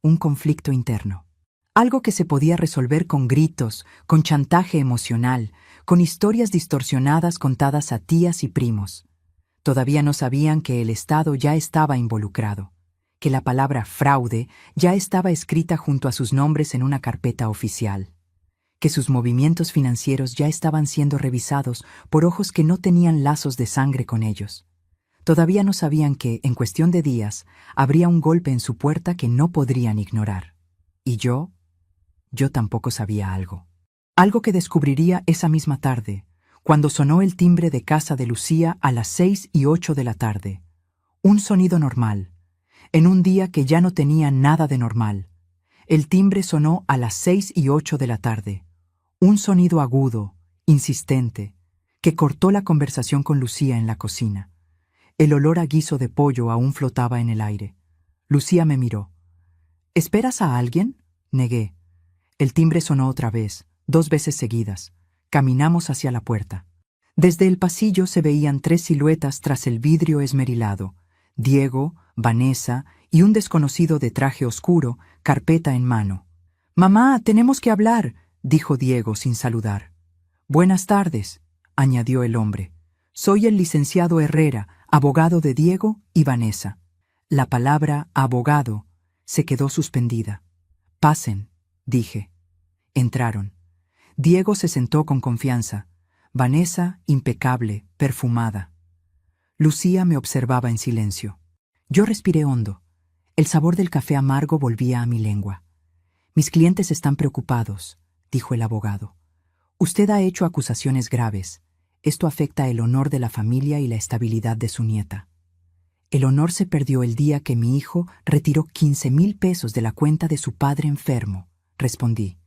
S1: un conflicto interno. Algo que se podía resolver con gritos, con chantaje emocional, con historias distorsionadas contadas a tías y primos. Todavía no sabían que el Estado ya estaba involucrado, que la palabra fraude ya estaba escrita junto a sus nombres en una carpeta oficial, que sus movimientos financieros ya estaban siendo revisados por ojos que no tenían lazos de sangre con ellos. Todavía no sabían que, en cuestión de días, habría un golpe en su puerta que no podrían ignorar. Y yo tampoco sabía algo. Algo que descubriría esa misma tarde, cuando sonó el timbre de casa de Lucía a las 6:08 de la tarde. Un sonido normal, en un día que ya no tenía nada de normal. El timbre sonó a las 6:08 de la tarde. Un sonido agudo, insistente, que cortó la conversación con Lucía en la cocina. El olor a guiso de pollo aún flotaba en el aire. Lucía me miró. ¿Esperas a alguien? Negué. El timbre sonó otra vez, 2 veces seguidas. Caminamos hacia la puerta. Desde el pasillo se veían 3 siluetas tras el vidrio esmerilado: Diego, Vanessa y un desconocido de traje oscuro, carpeta en mano. «Mamá, tenemos que hablar», dijo Diego sin saludar. «Buenas tardes», añadió el hombre. «Soy el licenciado Herrera, abogado de Diego y Vanessa». La palabra abogado se quedó suspendida. «Pasen», dije. Entraron. Diego se sentó con confianza. Vanessa, impecable, perfumada. Lucía me observaba en silencio. Yo respiré hondo. El sabor del café amargo volvía a mi lengua. «Mis clientes están preocupados», dijo el abogado. «Usted ha hecho acusaciones graves. Esto afecta el honor de la familia y la estabilidad de su nieta». «El honor se perdió el día que mi hijo retiró 15,000 pesos de la cuenta de su padre enfermo», respondí.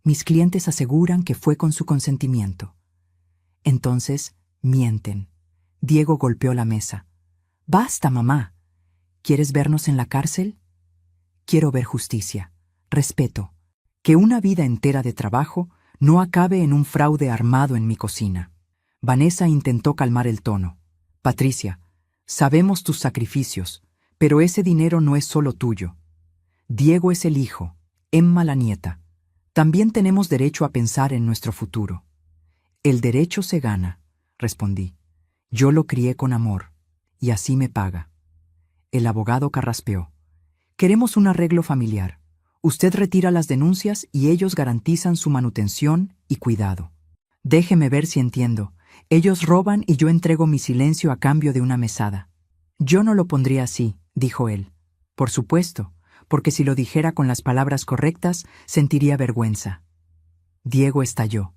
S1: «Mis clientes aseguran que fue con su consentimiento». «Entonces, mienten». Diego golpeó la mesa. «Basta, mamá. ¿Quieres vernos en la cárcel?» «Quiero ver justicia, respeto, que una vida entera de trabajo no acabe en un fraude armado en mi cocina». Vanessa intentó calmar el tono. «Patricia, sabemos tus sacrificios, pero ese dinero no es solo tuyo. Diego es el hijo, Emma la nieta. También tenemos derecho a pensar en nuestro futuro». «El derecho se gana», respondí. «Yo lo crié con amor, y así me paga». El abogado carraspeó. «Queremos un arreglo familiar. Usted retira las denuncias y ellos garantizan su manutención y cuidado». «Déjeme ver si entiendo. Ellos roban y yo entrego mi silencio a cambio de una mesada». «Yo no lo pondría así», dijo él. «Por supuesto, porque si lo dijera con las palabras correctas, sentiría vergüenza». Diego estalló.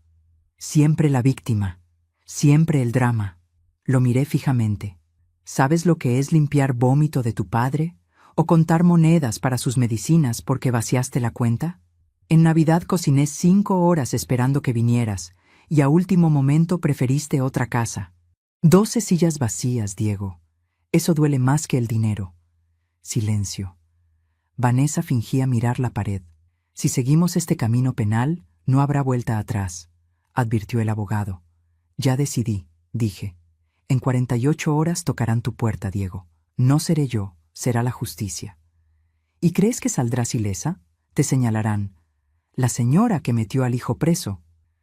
S1: «Siempre la víctima, siempre el drama». Lo miré fijamente. «¿Sabes lo que es limpiar vómito de tu padre? ¿O contar monedas para sus medicinas porque vaciaste la cuenta? En Navidad cociné 5 horas esperando que vinieras, y a último momento preferiste otra casa. 12 sillas vacías, Diego. Eso duele más que el dinero». Silencio. Vanessa fingía mirar la pared. «Si seguimos este camino penal, no habrá vuelta atrás», advirtió el abogado. «Ya decidí», dije. «En 48 horas tocarán tu puerta, Diego. No seré yo, será la justicia». «¿Y crees que saldrás ilesa?», te señalarán. «La señora que metió al hijo preso».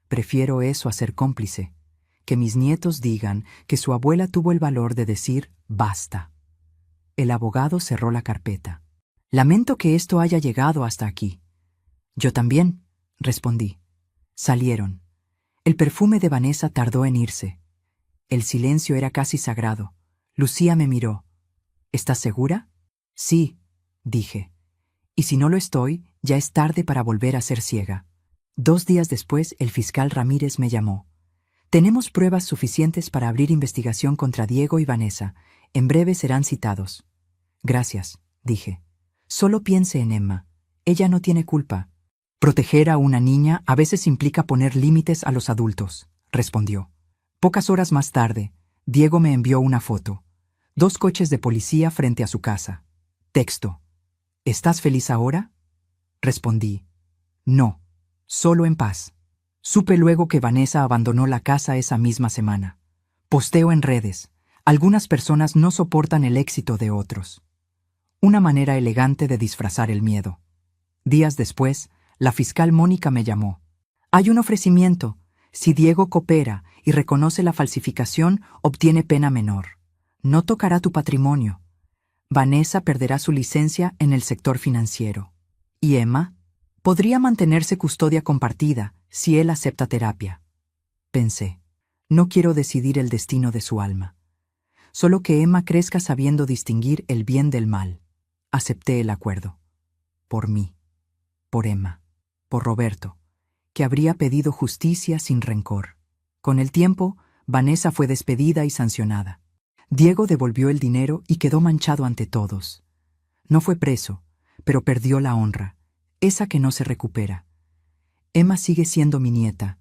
S1: Prefiero eso a ser cómplice. Que mis nietos digan que su abuela tuvo el valor de decir basta. El abogado cerró la carpeta. «Lamento que esto haya llegado hasta aquí». «Yo también», respondí. Salieron. El perfume de Vanessa tardó en irse. El silencio era casi sagrado. Lucía me miró. ¿Estás segura? Sí, dije. Y si no lo estoy, ya es tarde para volver a ser ciega. 2 días después, el fiscal Ramírez me llamó. Tenemos pruebas suficientes para abrir investigación contra Diego y Vanessa. En breve serán citados. Gracias, dije. Solo piense en Emma. Ella no tiene culpa. Proteger a una niña a veces implica poner límites a los adultos, respondió. Pocas horas más tarde, Diego me envió una foto. 2 coches de policía frente a su casa. Texto. ¿Estás feliz ahora? Respondí. No, solo en paz. Supe luego que Vanessa abandonó la casa esa misma semana. Posteo en redes. Algunas personas no soportan el éxito de otros. Una manera elegante de disfrazar el miedo. Días después, la fiscal Mónica me llamó. Hay un ofrecimiento. Si Diego coopera y reconoce la falsificación, obtiene pena menor. No tocará tu patrimonio. Vanessa perderá su licencia en el sector financiero. ¿Y Emma? Podría mantenerse custodia compartida si él acepta terapia. Pensé, no quiero decidir el destino de su alma. Solo que Emma crezca sabiendo distinguir el bien del mal. Acepté el acuerdo. Por mí, por Emma, por Roberto, que habría pedido justicia sin rencor. Con el tiempo, Vanessa fue despedida y sancionada. Diego devolvió el dinero y quedó manchado ante todos. No fue preso, pero perdió la honra, esa que no se recupera. Emma sigue siendo mi nieta.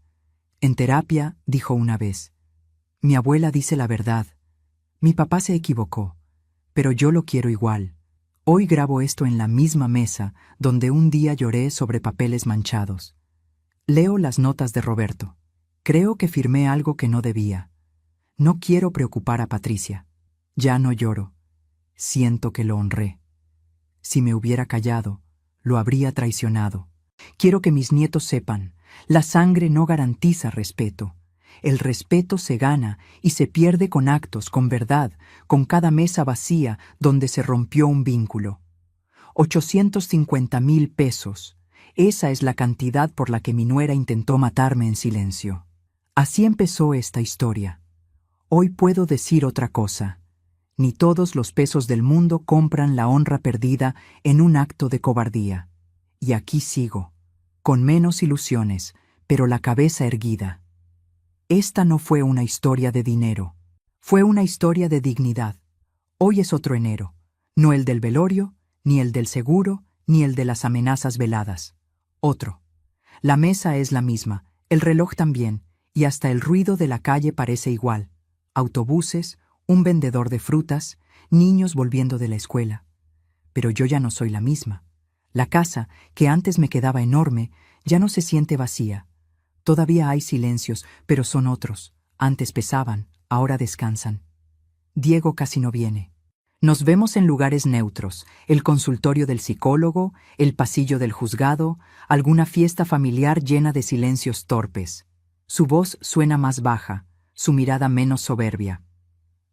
S1: En terapia dijo una vez, mi abuela dice la verdad. Mi papá se equivocó, pero yo lo quiero igual. Hoy grabo esto en la misma mesa donde un día lloré sobre papeles manchados. Leo las notas de Roberto. Creo que firmé algo que no debía. No quiero preocupar a Patricia. Ya no lloro. Siento que lo honré. Si me hubiera callado, lo habría traicionado. Quiero que mis nietos sepan, la sangre no garantiza respeto. El respeto se gana y se pierde con actos, con verdad, con cada mesa vacía donde se rompió un vínculo. 850,000 pesos. Esa es la cantidad por la que mi nuera intentó matarme en silencio. Así empezó esta historia. Hoy puedo decir otra cosa. Ni todos los pesos del mundo compran la honra perdida en un acto de cobardía. Y aquí sigo, con menos ilusiones, pero la cabeza erguida. Esta no fue una historia de dinero, fue una historia de dignidad. Hoy es otro enero, no el del velorio, ni el del seguro, ni el de las amenazas veladas. Otro. La mesa es la misma, el reloj también, y hasta el ruido de la calle parece igual. Autobuses, un vendedor de frutas, niños volviendo de la escuela. Pero yo ya no soy la misma. La casa, que antes me quedaba enorme, ya no se siente vacía. Todavía hay silencios, pero son otros. Antes pesaban, ahora descansan. Diego casi no viene. Nos vemos en lugares neutros, el consultorio del psicólogo, el pasillo del juzgado, alguna fiesta familiar llena de silencios torpes. Su voz suena más baja, su mirada menos soberbia.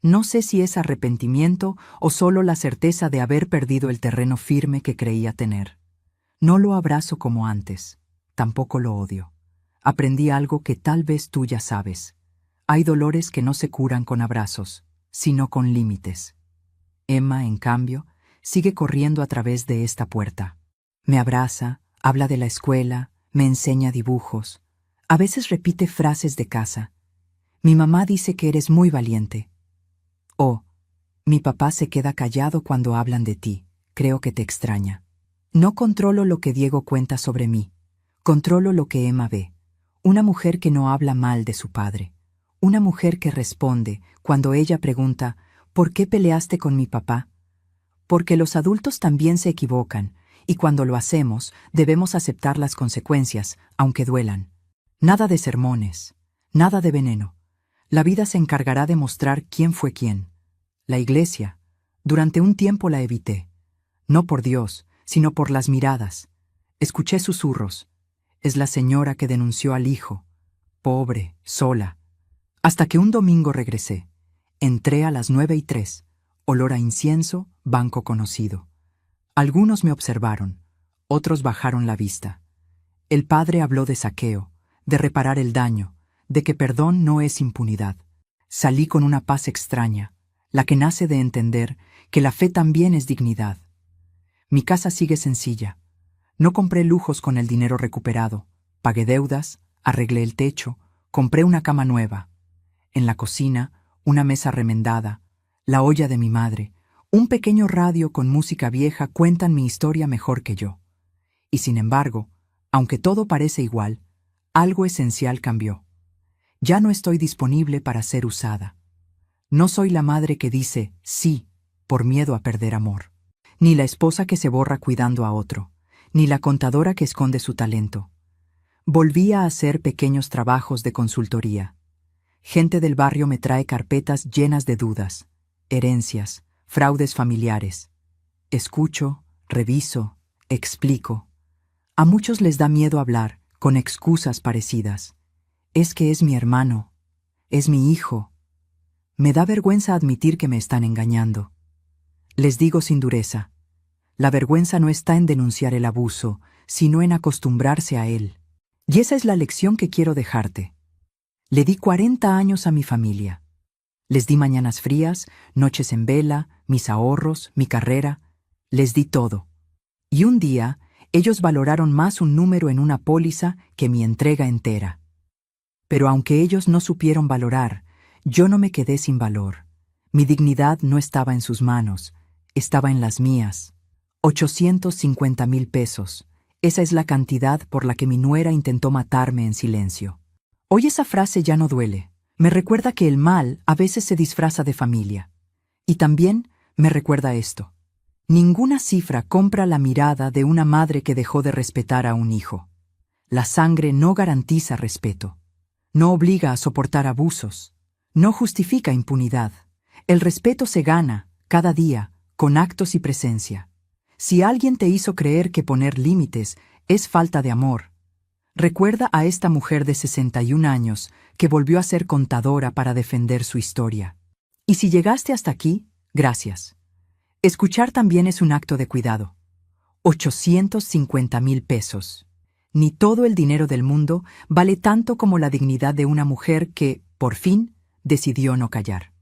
S1: No sé si es arrepentimiento o solo la certeza de haber perdido el terreno firme que creía tener. No lo abrazo como antes, tampoco lo odio. Aprendí algo que tal vez tú ya sabes. Hay dolores que no se curan con abrazos, sino con límites. Emma, en cambio, sigue corriendo a través de esta puerta. Me abraza, habla de la escuela, me enseña dibujos. A veces repite frases de casa. Mi mamá dice que eres muy valiente. Oh, mi papá se queda callado cuando hablan de ti. Creo que te extraña. No controlo lo que Diego cuenta sobre mí. Controlo lo que Emma ve. Una mujer que no habla mal de su padre. Una mujer que responde cuando ella pregunta, ¿por qué peleaste con mi papá? Porque los adultos también se equivocan, y cuando lo hacemos, debemos aceptar las consecuencias, aunque duelan. Nada de sermones, nada de veneno. La vida se encargará de mostrar quién fue quién. La iglesia, durante un tiempo la evité. No por Dios, sino por las miradas. Escuché susurros. Es la señora que denunció al hijo. Pobre, sola. Hasta que un domingo regresé. Entré a las 9:03. Olor a incienso, banco conocido. Algunos me observaron, otros bajaron la vista. El padre habló de saqueo, de reparar el daño, de que perdón no es impunidad. Salí con una paz extraña. la que nace de entender que la fe también es dignidad. Mi casa sigue sencilla. No compré lujos con el dinero recuperado, pagué deudas, arreglé el techo, compré una cama nueva. En la cocina, una mesa remendada, la olla de mi madre, un pequeño radio con música vieja cuentan mi historia mejor que yo. Y sin embargo, aunque todo parece igual, algo esencial cambió. Ya no estoy disponible para ser usada. No soy la madre que dice sí por miedo a perder amor, ni la esposa que se borra cuidando a otro, ni la contadora que esconde su talento. Volví a hacer pequeños trabajos de consultoría. Gente del barrio me trae carpetas llenas de dudas, herencias, fraudes familiares. Escucho, reviso, explico. A muchos les da miedo hablar, con excusas parecidas. Es que es mi hermano, es mi hijo. Me da vergüenza admitir que me están engañando. Les digo sin dureza, la vergüenza no está en denunciar el abuso, sino en acostumbrarse a él. Y esa es la lección que quiero dejarte. Le di 40 años a mi familia. Les di mañanas frías, noches en vela, mis ahorros, mi carrera. Les di todo. Y un día, ellos valoraron más un número en una póliza que mi entrega entera. Pero aunque ellos no supieron valorar, yo no me quedé sin valor. Mi dignidad no estaba en sus manos, estaba en las mías. 850,000 pesos. Esa es la cantidad por la que mi nuera intentó matarme en silencio. Hoy esa frase ya no duele. Me recuerda que el mal a veces se disfraza de familia. Y también me recuerda esto. Ninguna cifra compra la mirada de una madre que dejó de respetar a un hijo. La sangre no garantiza respeto. No obliga a soportar abusos. No justifica impunidad. El respeto se gana, cada día, con actos y presencia. Si alguien te hizo creer que poner límites es falta de amor, recuerda a esta mujer de 61 años que volvió a ser contadora para defender su historia. Y si llegaste hasta aquí, gracias. Escuchar también es un acto de cuidado. 850,000 pesos. Ni todo el dinero del mundo vale tanto como la dignidad de una mujer que, por fin, decidió no callar.